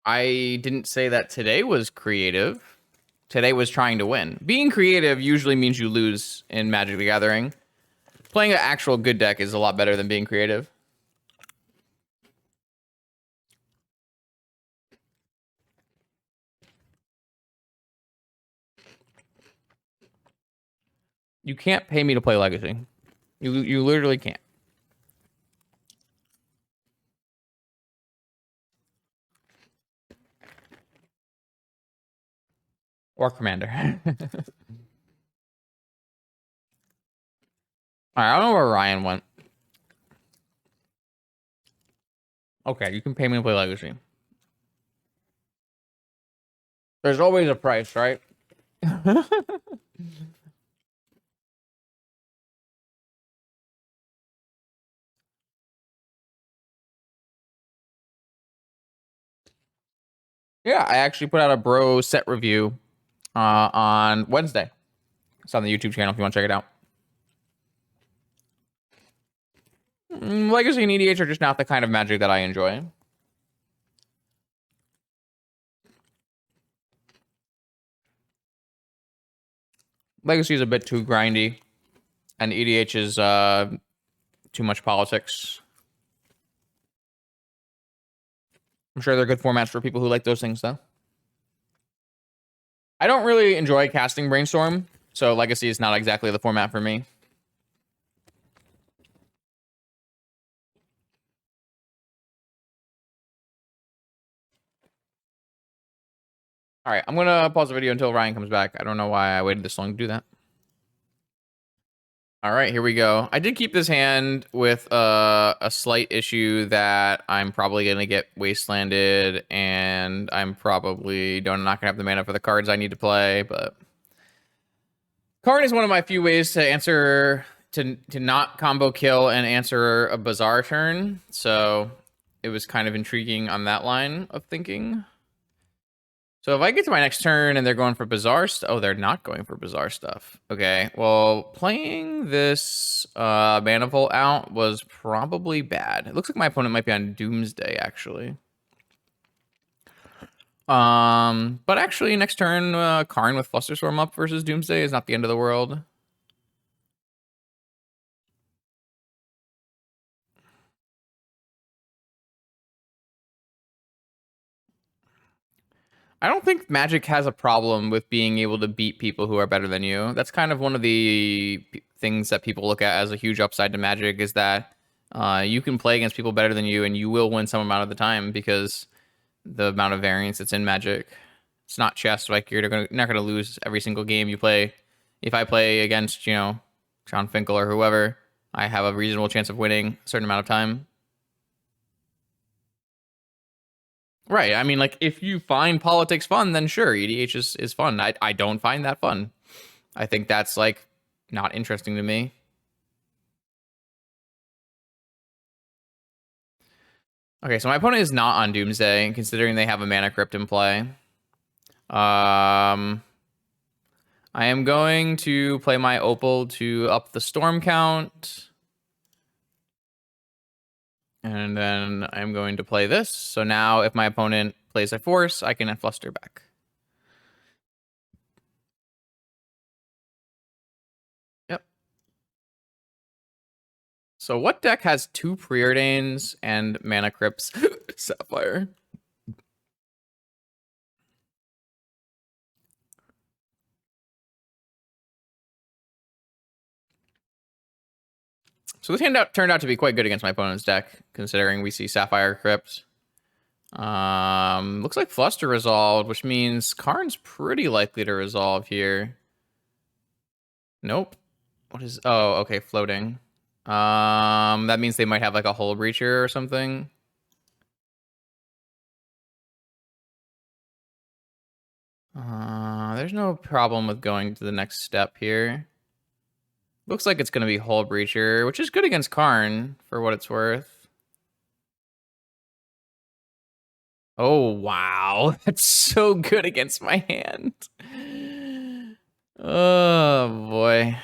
[SPEAKER 1] I didn't say that today was creative. Today was trying to win. Being creative usually means you lose in Magic the Gathering. Playing an actual good deck is a lot better than being creative. You can't pay me to play Legacy. You literally can't. Or Commander. Alright, I don't know where Ryan went. Okay, you can pay me to play Legacy. There's always a price, right? Yeah, I actually put out a bro set review on Wednesday. It's on the YouTube channel if you want to check it out. Legacy and EDH are just not the kind of Magic that I enjoy. Legacy is a bit too grindy, and EDH is too much politics. I'm sure they're good formats for people who like those things, though. I don't really enjoy casting Brainstorm, so Legacy is not exactly the format for me. All right, I'm going to pause the video until Ryan comes back. I don't know why I waited this long to do that. All right, here we go. I did keep this hand with a slight issue that I'm probably going to get wastelanded, and I'm probably not going to have the mana for the cards I need to play, but Karn is one of my few ways to answer to not combo kill and answer a Bazaar turn. So it was kind of intriguing on that line of thinking. So if I get to my next turn and they're going for Bazaar stuff, oh, they're not going for Bazaar stuff. Okay, well, playing this Manifold out was probably bad. It looks like my opponent might be on Doomsday, actually. But actually, next turn, Karn with Flusterstorm up versus Doomsday is not the end of the world. I don't think Magic has a problem with being able to beat people who are better than you. That's kind of one of the things that people look at as a huge upside to Magic is that you can play against people better than you and you will win some amount of the time because the amount of variance that's in Magic. It's not chess. Like you're not gonna lose every single game you play. If I play against, you know, John Finkel or whoever, I have a reasonable chance of winning a certain amount of time. Right. I mean, like, if you find politics fun, then sure, EDH is fun. I don't find that fun. I think that's, like, not interesting to me. Okay, so my opponent is not on Doomsday, considering they have a Mana Crypt in play. I am going to play my Opal to up the storm count. And then I'm going to play this. So now if my opponent plays a force, I can fluster back. Yep. So what deck has 2 Preordains and Mana Crypts? Sapphire. So this hand turned out to be quite good against my opponent's deck, considering we see Sapphire Crypt. Looks like Fluster resolved, which means Karn's pretty likely to resolve here. Nope. What is... Oh, okay, floating. That means they might have like a Hull Breacher or something. There's no problem with going to the next step here. Looks like it's going to be Hull Breacher, which is good against Karn, for what it's worth. Oh, wow. That's so good against my hand. Oh, boy.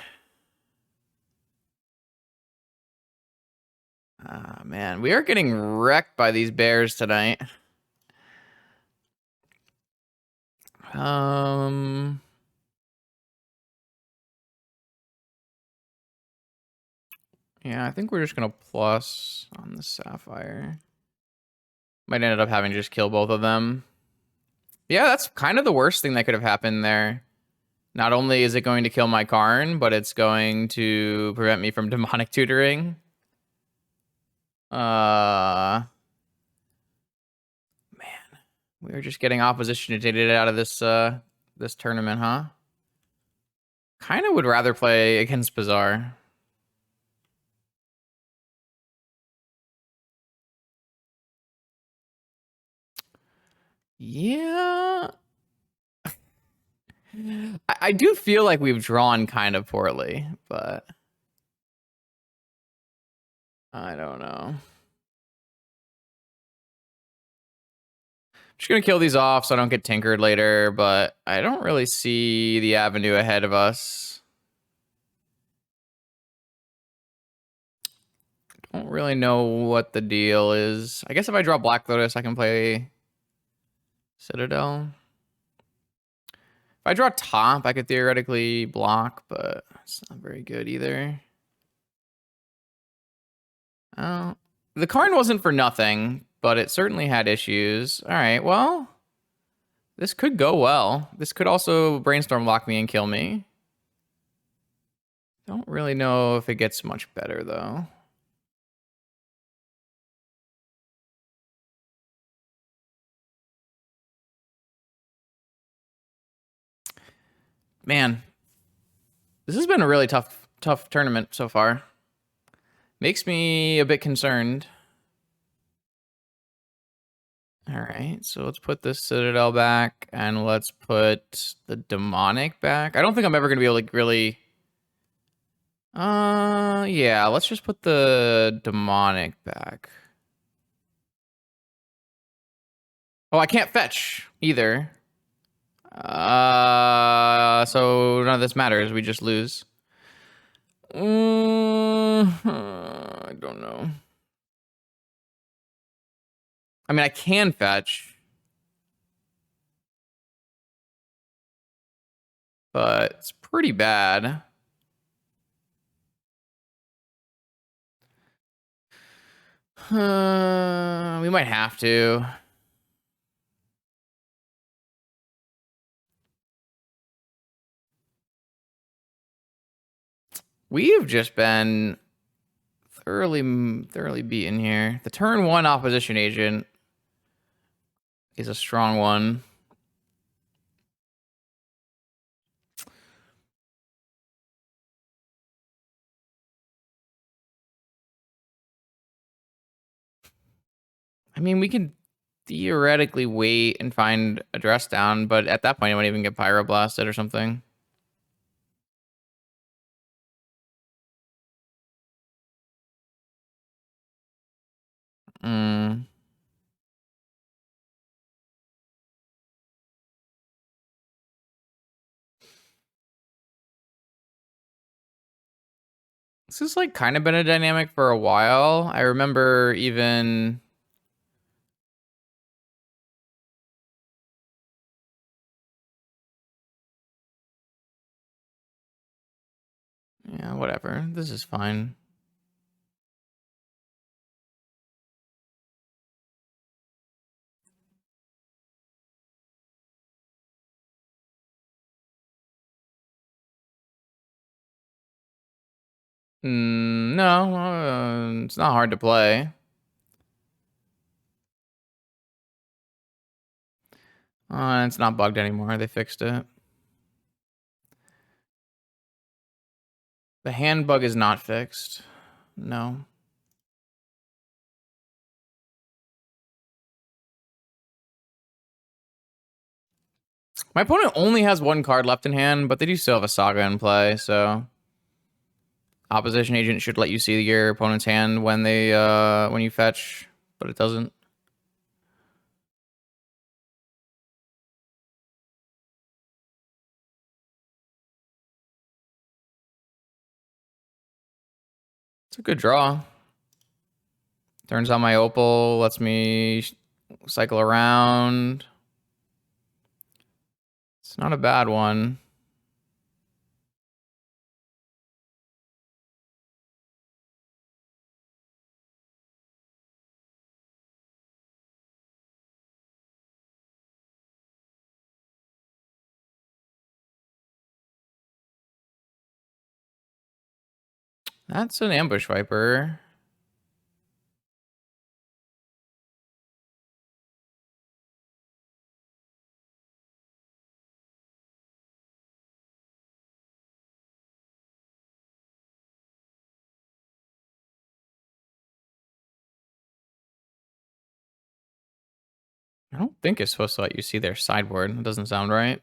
[SPEAKER 1] Ah, man. We are getting wrecked by these bears tonight. Yeah, I think we're just gonna plus on the Sapphire. Might end up having to just kill both of them. Yeah, that's kind of the worst thing that could have happened there. Not only is it going to kill my Karn, but it's going to prevent me from demonic tutoring. Man. We were just getting opposition to out of this this tournament, huh? Kind of would rather play against Bazaar. Yeah. I do feel like we've drawn kind of poorly, but I don't know. Just gonna kill these off so I don't get tinkered later, but I don't really see the avenue ahead of us. Don't really know what the deal is. I guess if I draw Black Lotus, I can play Citadel. If I draw top, I could theoretically block, but it's not very good either. Oh, the Karn wasn't for nothing, but it certainly had issues. All right, well, this could go well. This could also brainstorm lock me and kill me. Don't really know if it gets much better, though. Man, this has been a really tough tournament so far. Makes me a bit concerned. All right, so let's put the Citadel back, and let's put the Demonic back. I don't think I'm ever going to be able to really... yeah, let's just put the Demonic back. Oh, I can't fetch either. So none of this matters. We just lose. I don't know. I mean, I can fetch, but it's pretty bad. We might have to. We have just been thoroughly beaten here. The turn 1 opposition agent is a strong one. I mean, we can theoretically wait and find a dress down, but at that point, I might even get pyroblasted or something. This has like kind of been a dynamic for a while. I remember even... Yeah, whatever. This is fine. No, it's not hard to play. It's not bugged anymore. They fixed it. The hand bug is not fixed. No. My opponent only has 1 card left in hand, but they do still have a Saga in play, so... Opposition agent should let you see your opponent's hand when when you fetch, but it doesn't. It's a good draw. Turns on my Opal, lets me cycle around. It's not a bad one. That's an Ambush Viper. I don't think it's supposed to let you see their sideboard. It doesn't sound right.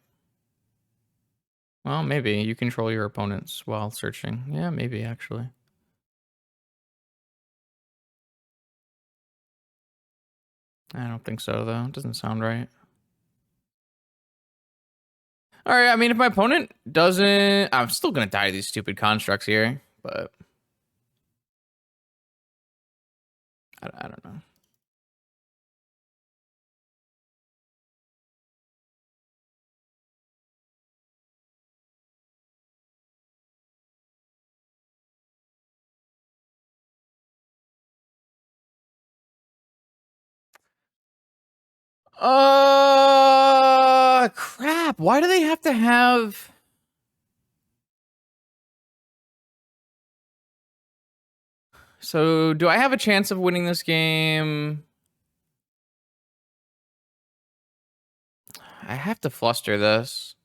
[SPEAKER 1] Well, maybe. You control your opponents while searching. Yeah, maybe, actually. I don't think so, though. It doesn't sound right. All right, I mean, if my opponent doesn't... I'm still going to die to these stupid constructs here, but... I don't know. Crap. Why do they have to have... So, do I have a chance of winning this game? I have to fluster this.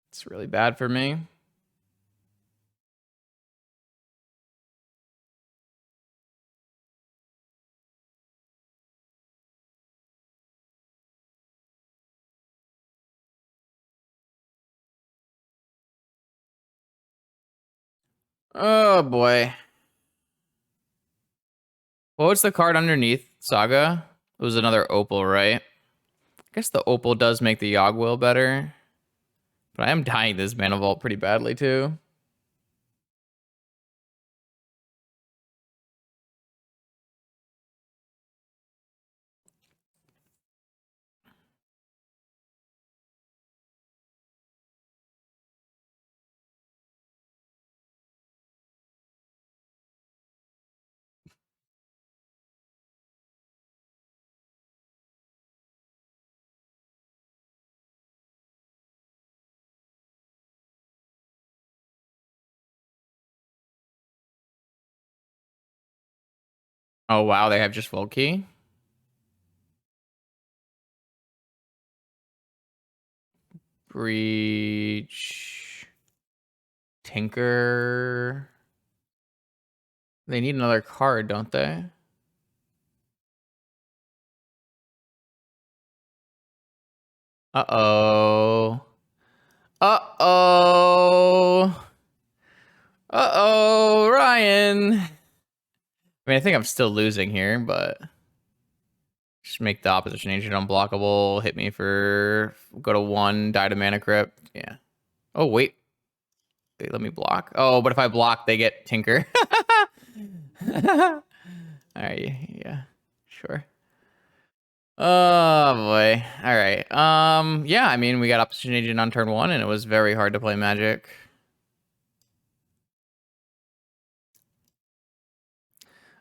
[SPEAKER 1] It's really bad for me. Oh boy. What was the card underneath Saga? It was another Opal, right? I guess the Opal does make the Yogg-Will better. But I am dying this Mana Vault pretty badly too. Oh wow, they have just full key. Breach. Tinker. They need another card, don't they? Uh-oh. Uh-oh. Uh-oh, Ryan. I mean, I think I'm still losing here, but just make the opposition agent unblockable, hit me for go to 1, die to mana crypt. Yeah. Oh, wait. Wait, let me block. Oh, but if I block, they get Tinker. All right, yeah. Sure. Oh boy. All right. Yeah, I mean, we got opposition agent on turn 1 and it was very hard to play Magic.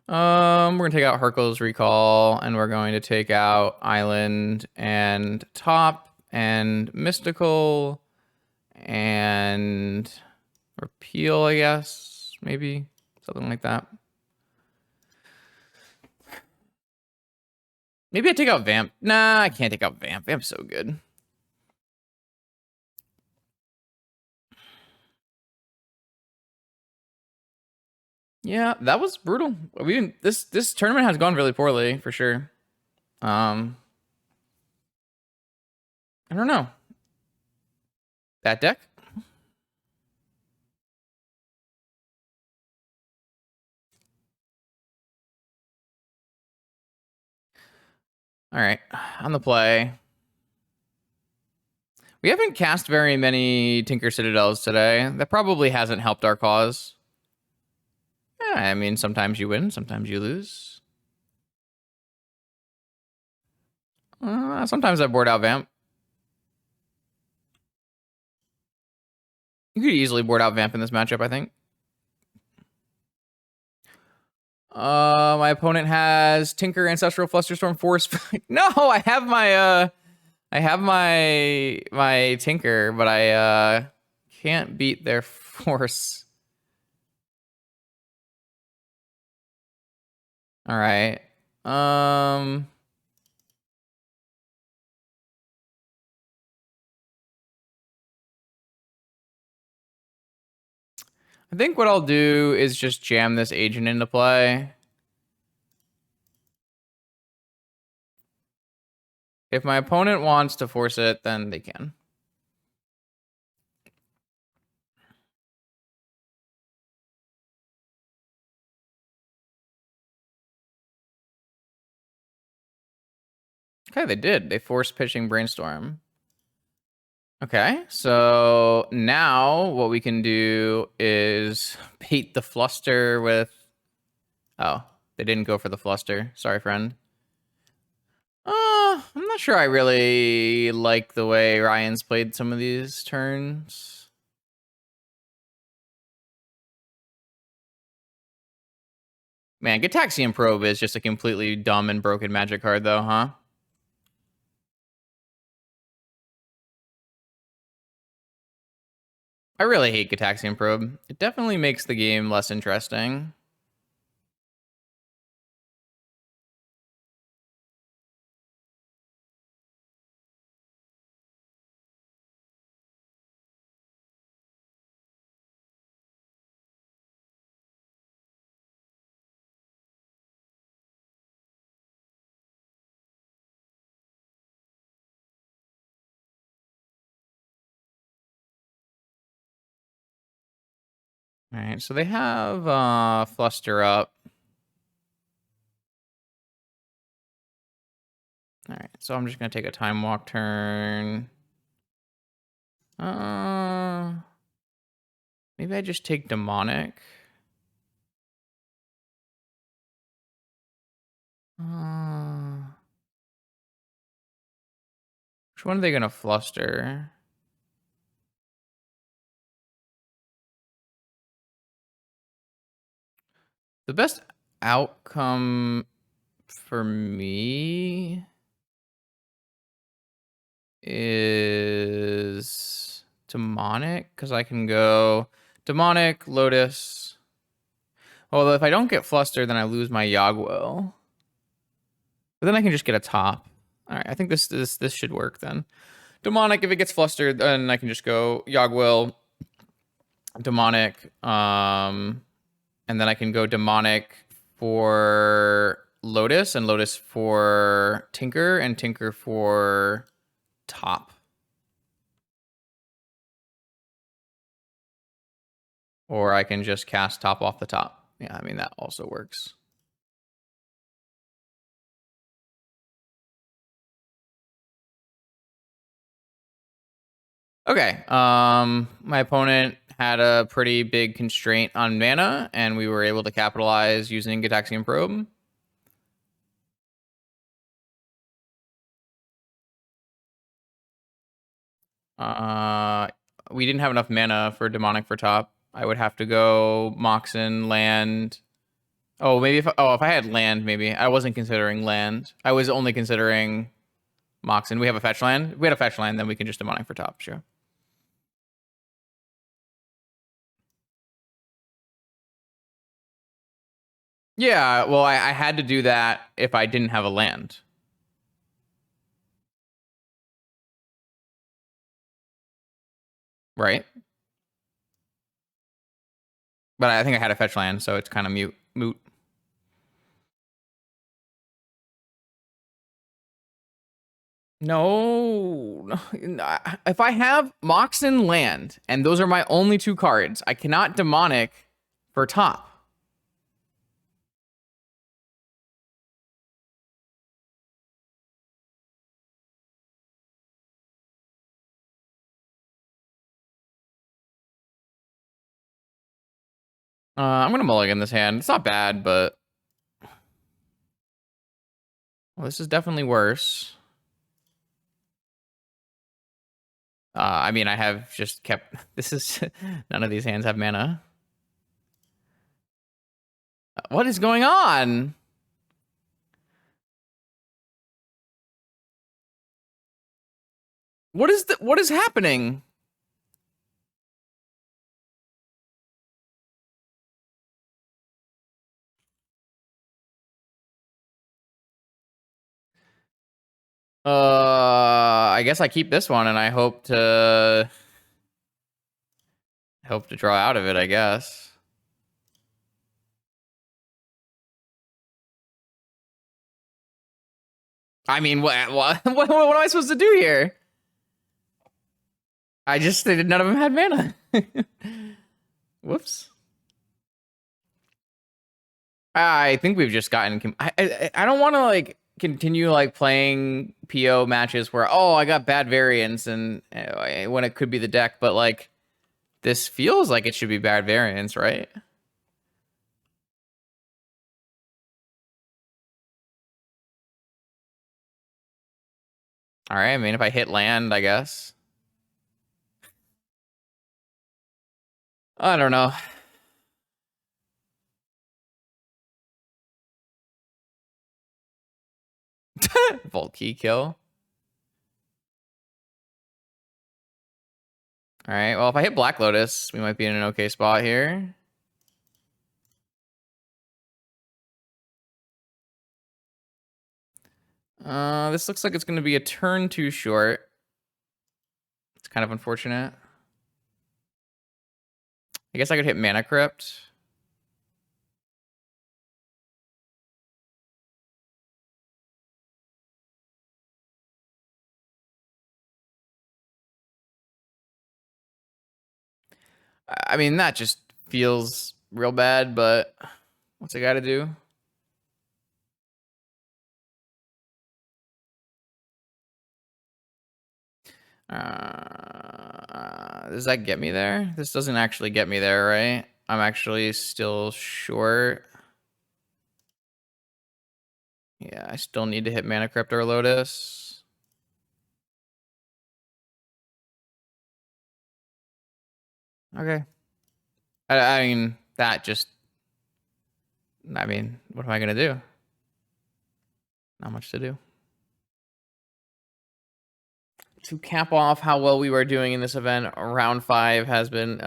[SPEAKER 1] We're gonna take out Hercules Recall, and we're going to take out Island and Top and Mystical and Repeal, I guess, maybe something like that. Maybe I take out Vamp. Nah, I can't take out Vamp. Vamp's so good. Yeah, that was brutal. This tournament has gone really poorly for sure. I don't know. That deck? All right, on the play. We haven't cast very many Tinker Citadels today. That probably hasn't helped our cause. Yeah, I mean, sometimes you win, sometimes you lose. Sometimes I board out Vamp. You could easily board out Vamp in this matchup, I think. My opponent has Tinker, Ancestral, Flusterstorm, Force. No, I have my Tinker, but I can't beat their Force. All right. I think what I'll do is just jam this agent into play. If my opponent wants to force it, then they can. Okay, they did. They forced pitching Brainstorm. Okay, so now what we can do is bait the Fluster with... Oh, they didn't go for the Fluster. Sorry, friend. I'm not sure I really like the way Ryan's played some of these turns. Man, Gitaxian Probe is just a completely dumb and broken Magic card, though, huh? I really hate Gitaxian Probe. It definitely makes the game less interesting. All right, so they have Fluster up. All right, so I'm just gonna take a Time Walk turn. Maybe I just take Demonic. Which one are they gonna Fluster? The best outcome for me is Demonic, because I can go Demonic, Lotus. Although if I don't get Flustered, then I lose my Yogwell. But then I can just get a top. All right, I think this should work then. Demonic, if it gets Flustered, then I can just go Yogwell, Demonic, and then I can go Demonic for Lotus, and Lotus for Tinker, and Tinker for top. Or I can just cast top off the top. Yeah, I mean, that also works. Okay, my opponent had a pretty big constraint on mana, and we were able to capitalize using Gitaxian Probe. We didn't have enough mana for Demonic for top. I would have to go Moxen, land. Oh, maybe if I had land, maybe. I wasn't considering land. I was only considering Moxen. We have a fetch land. If we had a fetch land, then we can just Demonic for top, sure. Yeah, well, I had to do that if I didn't have a land. Right? But I think I had a fetch land, so it's kind of moot. No. If I have Moxen land, and those are my only two cards, I cannot Demonic for top. I'm gonna mulligan this hand. It's not bad, but well, this is definitely worse. I mean, I have just kept. This is none of these hands have mana. What is going on? What is happening? I guess I keep this one, and I hope to draw out of it, I guess. I mean, what am I supposed to do here? I just stated none of them had mana. Whoops. I think we've just gotten. I don't want to like continue like playing PO matches where I got bad variants and when it could be the deck, but like this feels like it should be bad variants, right? All right. I mean, if I hit land, I guess. I don't know. Vault key kill. All right. Well, if I hit Black Lotus, we might be in an okay spot here. This looks like it's going to be a turn too short. It's kind of unfortunate. I guess I could hit Mana Crypt. I mean, that just feels real bad, but what's I gotta do? Does that get me there? This doesn't actually get me there, right? I'm actually still short. Yeah, I still need to hit Mana Crypt or Lotus. Okay. I mean, that just... I mean, what am I gonna do? Not much to do. To cap off how well we were doing in this event, round 5 has been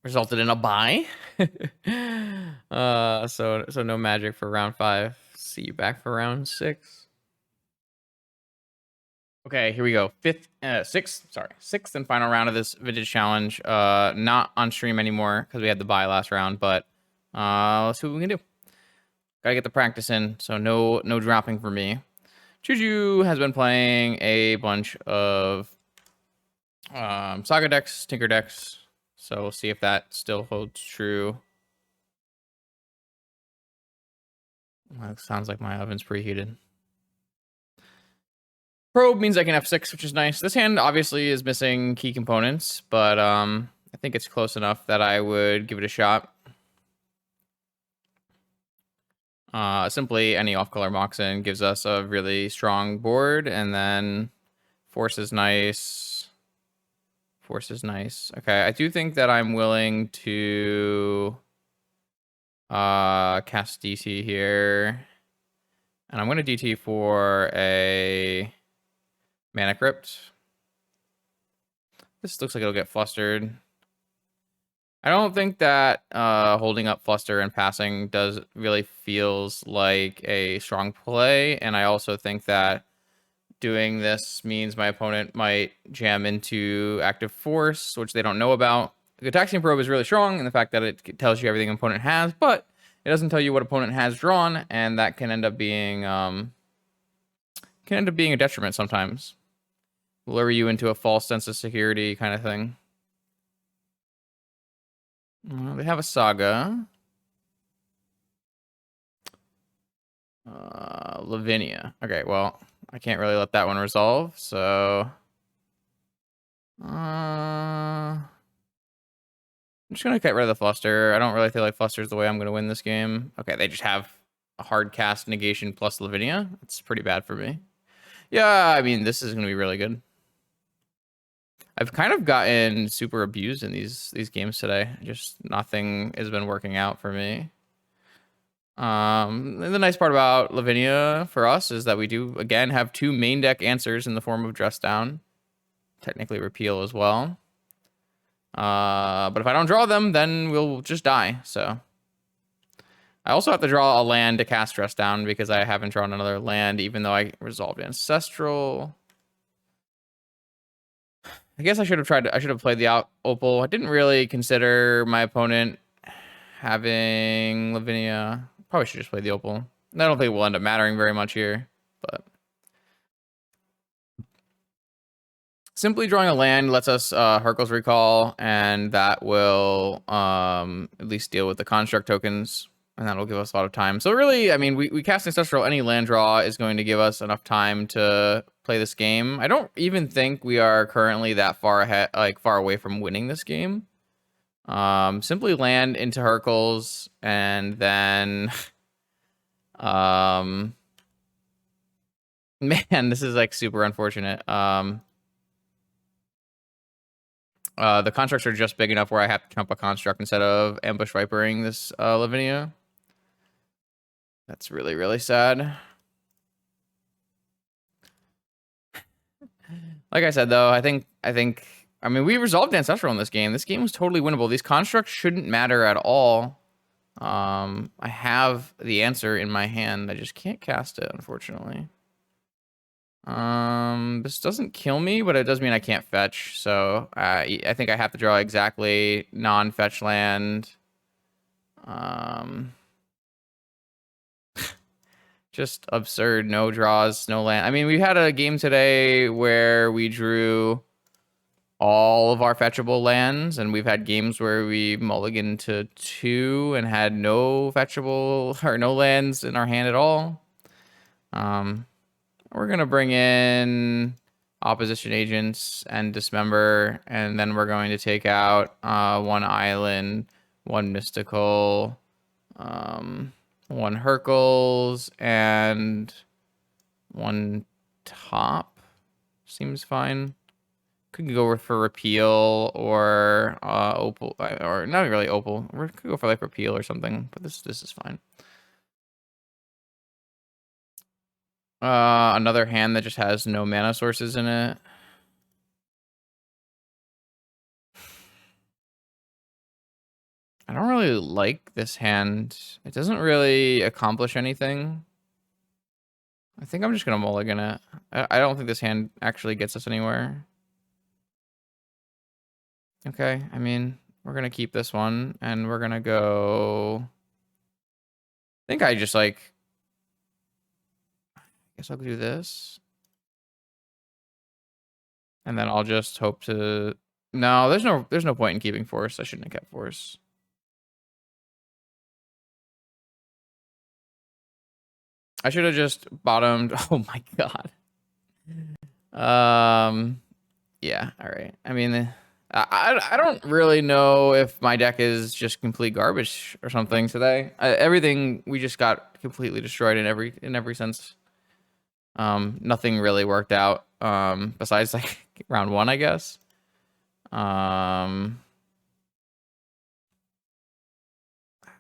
[SPEAKER 1] resulted in a bye. So no magic for round 5. See you back for round 6. Okay, here we go. Sixth and final round of this vintage challenge. Not on stream anymore because we had the bye last round, but let's see what we can do. Gotta get the practice in, so no dropping for me. Juju has been playing a bunch of Saga decks, Tinker decks, so we'll see if that still holds true. That sounds like my oven's preheated. Probe means I can F6, which is nice. This hand obviously is missing key components, but I think it's close enough that I would give it a shot. Simply any off-color Moxen gives us a really strong board, and then Force is nice. Force is nice. Okay, I do think that I'm willing to cast DT here. And I'm going to DT for a Mana Crypt. This looks like it'll get flustered. I don't think that holding up fluster and passing really feels like a strong play. And I also think that doing this means my opponent might jam into active force, which they don't know about. The Gataxian Probe is really strong in the fact that it tells you everything opponent has, but it doesn't tell you what opponent has drawn, and that can end up being a detriment sometimes. Lure you into a false sense of security kind of thing. They have a Saga. Lavinia. Okay, well, I can't really let that one resolve, so... I'm just going to get rid of the Fluster. I don't really feel like Fluster is the way I'm going to win this game. Okay, they just have a hard cast negation plus Lavinia. It's pretty bad for me. Yeah, I mean, this is going to be really good. I've kind of gotten super abused in these games today. Just nothing has been working out for me. And the nice part about Lavinia for us is that we do, again, have 2 main deck answers in the form of Dress Down. Technically Repeal as well. But if I don't draw them, then we'll just die, so... I also have to draw a land to cast Dress Down because I haven't drawn another land, even though I resolved Ancestral. I guess I should have played the Opal. I didn't really consider my opponent having Lavinia. Probably should just play the Opal. I don't think it will end up mattering very much here, but... Simply drawing a land lets us Hercules Recall, and that will at least deal with the construct tokens, and that'll give us a lot of time. So really, I mean, we cast Ancestral, any land draw is going to give us enough time to play this game. I don't even think we are currently that far ahead, like far away from winning this game. Simply land into Hercules, and then man, this is like super unfortunate. The constructs are just big enough where I have to trump a construct instead of ambush vipering this Lavinia. That's really, really sad. Like I said, though, I mean, we resolved Ancestral in this game. This game was totally winnable. These constructs shouldn't matter at all. I have the answer in my hand. I just can't cast it, unfortunately. This doesn't kill me, but it does mean I can't fetch. So I think I have to draw exactly non-fetch land. Just absurd. No draws, no land. I mean, we had a game today where we drew all of our fetchable lands, and we've had games where we mulliganed to 2 and had no fetchable or no lands in our hand at all. We're gonna bring in opposition agents and dismember, and then we're going to take out 1 island, 1 mystical, 1 Hercules, and 1 top. Seems fine. Could go for repeal or opal, or not really opal. We could go for like repeal or something, but this is fine. Another hand that just has no mana sources in it. I don't really like this hand. It doesn't really accomplish anything. I think I'm just gonna mulligan it. I don't think this hand actually gets us anywhere. Okay, I mean, we're gonna keep this one, and we're gonna go... I think I just like... I guess I'll do this. And then I'll just hope to... No, there's no point in keeping force. I shouldn't have kept force. I should have just bottomed. Oh my god. Yeah, all right. I mean, I don't really know if my deck is just complete garbage or something today. Everything we just got completely destroyed in every sense. Nothing really worked out. Besides like round 1, I guess. I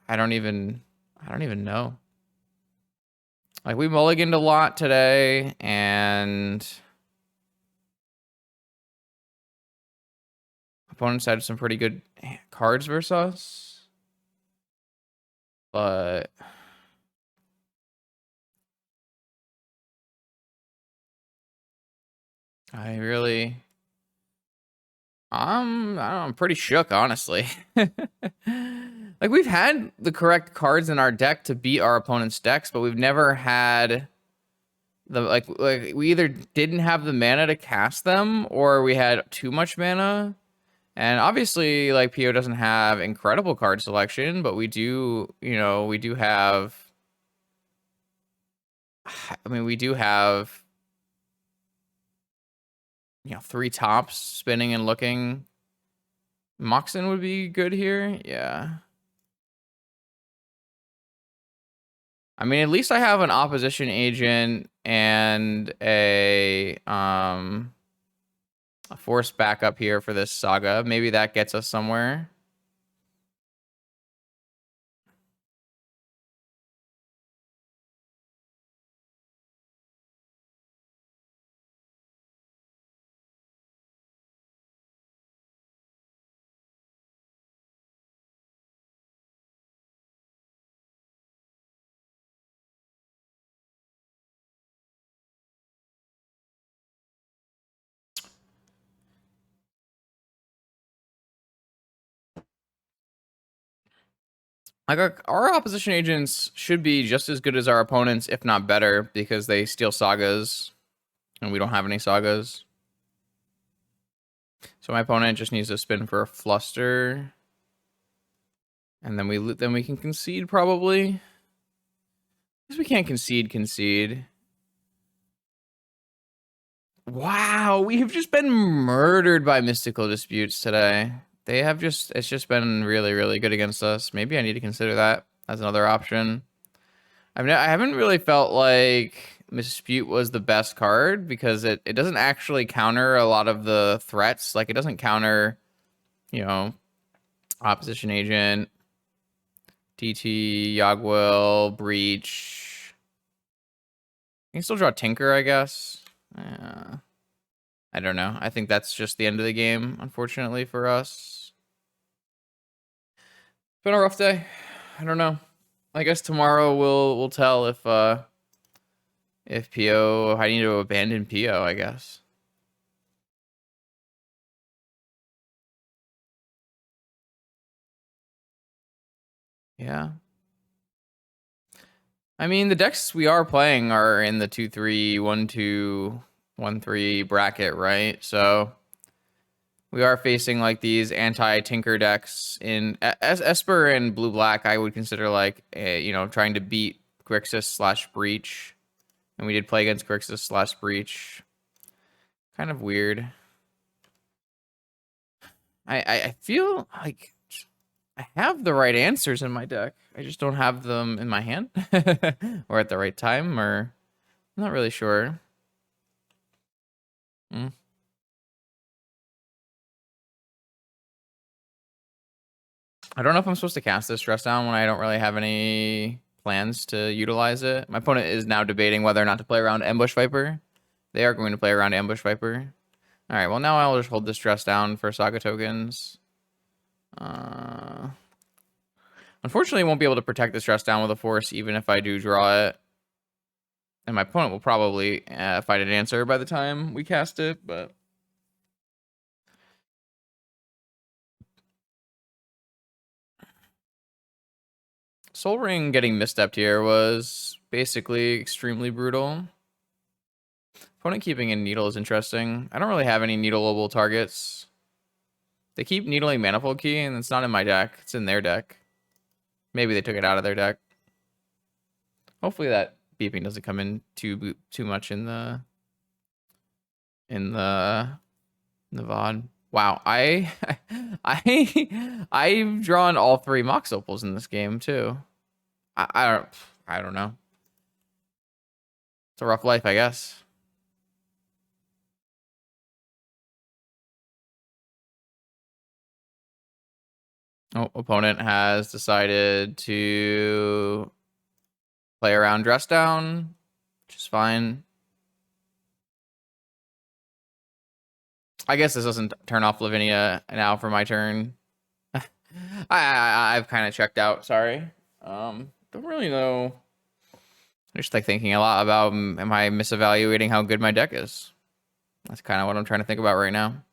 [SPEAKER 1] don't even know. Like, we mulliganed a lot today, and opponents had some pretty good cards versus us. But I'm pretty shook, honestly. Like, we've had the correct cards in our deck to beat our opponent's decks, but we've never had the like we either didn't have the mana to cast them, or we had too much mana. And obviously, like, PO doesn't have incredible card selection, but we do, we do have... I mean, we do have, 3 tops spinning and looking. Moxen would be good here. Yeah. I mean, at least I have an opposition agent and a force backup here for this saga. Maybe that gets us somewhere. Like, our opposition agents should be just as good as our opponents, if not better, because they steal sagas, and we don't have any sagas. So my opponent just needs to spin for a fluster, and then we can concede probably. Because we can't concede. Wow, we have just been murdered by mystical disputes today. It's just been really, really good against us. Maybe I need to consider that as another option. I mean, I haven't really felt like Dispute was the best card because it doesn't actually counter a lot of the threats. Like, it doesn't counter, opposition agent, TT, Yogwill, Breach. You can still draw Tinker, I guess. I don't know. I think that's just the end of the game, unfortunately for us. It's been a rough day. I don't know. I guess tomorrow we'll tell if PO, I need to abandon PO, I guess. Yeah. I mean, the decks we are playing are in the 2-3, 1-2, 1-3 bracket, right? So we are facing like these anti-Tinker decks in Esper and Blue Black. I would consider like you know, trying to beat Grixis / Breach, and we did play against Grixis / Breach. Kind of weird. I feel like I have the right answers in my deck. I just don't have them in my hand or at the right time, or I'm not really sure. Hmm. I don't know if I'm supposed to cast this Stress Down when I don't really have any plans to utilize it. My opponent is now debating whether or not to play around Ambush Viper. They are going to play around Ambush Viper. All right, well, now I'll just hold this Stress Down for Saga tokens. Unfortunately, I won't be able to protect the Stress Down with a Force even if I do draw it. And my opponent will probably find an answer by the time we cast it, but... Soul Ring getting misstepped here was basically extremely brutal. Opponent keeping in Needle is interesting. I don't really have any needleable targets. They keep needling Manifold Key, and it's not in my deck. It's in their deck. Maybe they took it out of their deck. Hopefully that beeping doesn't come in too much in the VOD. Wow, I've drawn all 3 Mox Opals in this game too. I don't know. It's a rough life, I guess. Oh, opponent has decided to play around Dress Down, which is fine. I guess this doesn't turn off Lavinia now for my turn. I've kind of checked out. Sorry. Don't really know. I'm just like thinking a lot about, am I misevaluating how good my deck is? That's kind of what I'm trying to think about right now.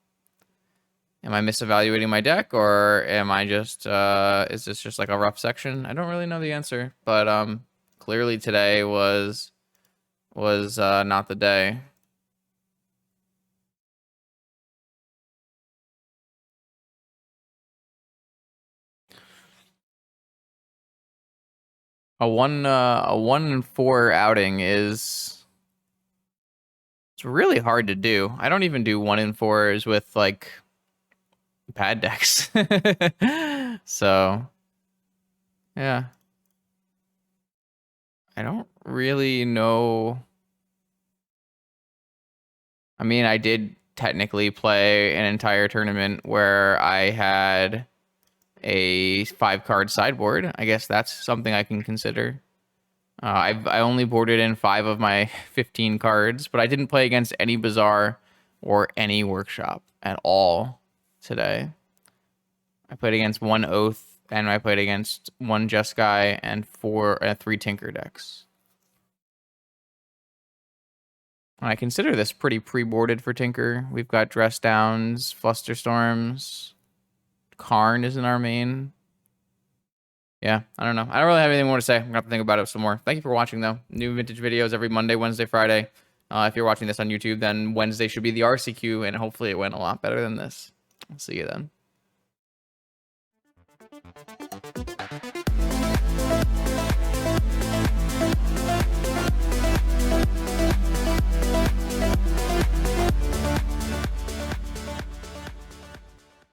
[SPEAKER 1] Am I misevaluating my deck, or am I just is this just like a rough section? I don't really know the answer, but clearly today was not the day. A 1-4 outing is, it's really hard to do. I don't even do 1-4s with like bad decks. So yeah, I don't really know. I mean, I did technically play an entire tournament where I had a 5-card sideboard. I guess that's something I can consider. I only boarded in 5 of my 15 cards, but I didn't play against any Bazaar or any Workshop at all today. I played against 1 Oath, and I played against 1 Jeskai and 3 Tinker decks. I consider this pretty pre-boarded for Tinker. We've got Dress Downs, Flusterstorms. Karn is in our main. Yeah, I don't know. I don't really have anything more to say. I'm going to have to think about it some more. Thank you for watching, though. New vintage videos every Monday, Wednesday, Friday. If you're watching this on YouTube, then Wednesday should be the RCQ, and hopefully it went a lot better than this. I'll see you then.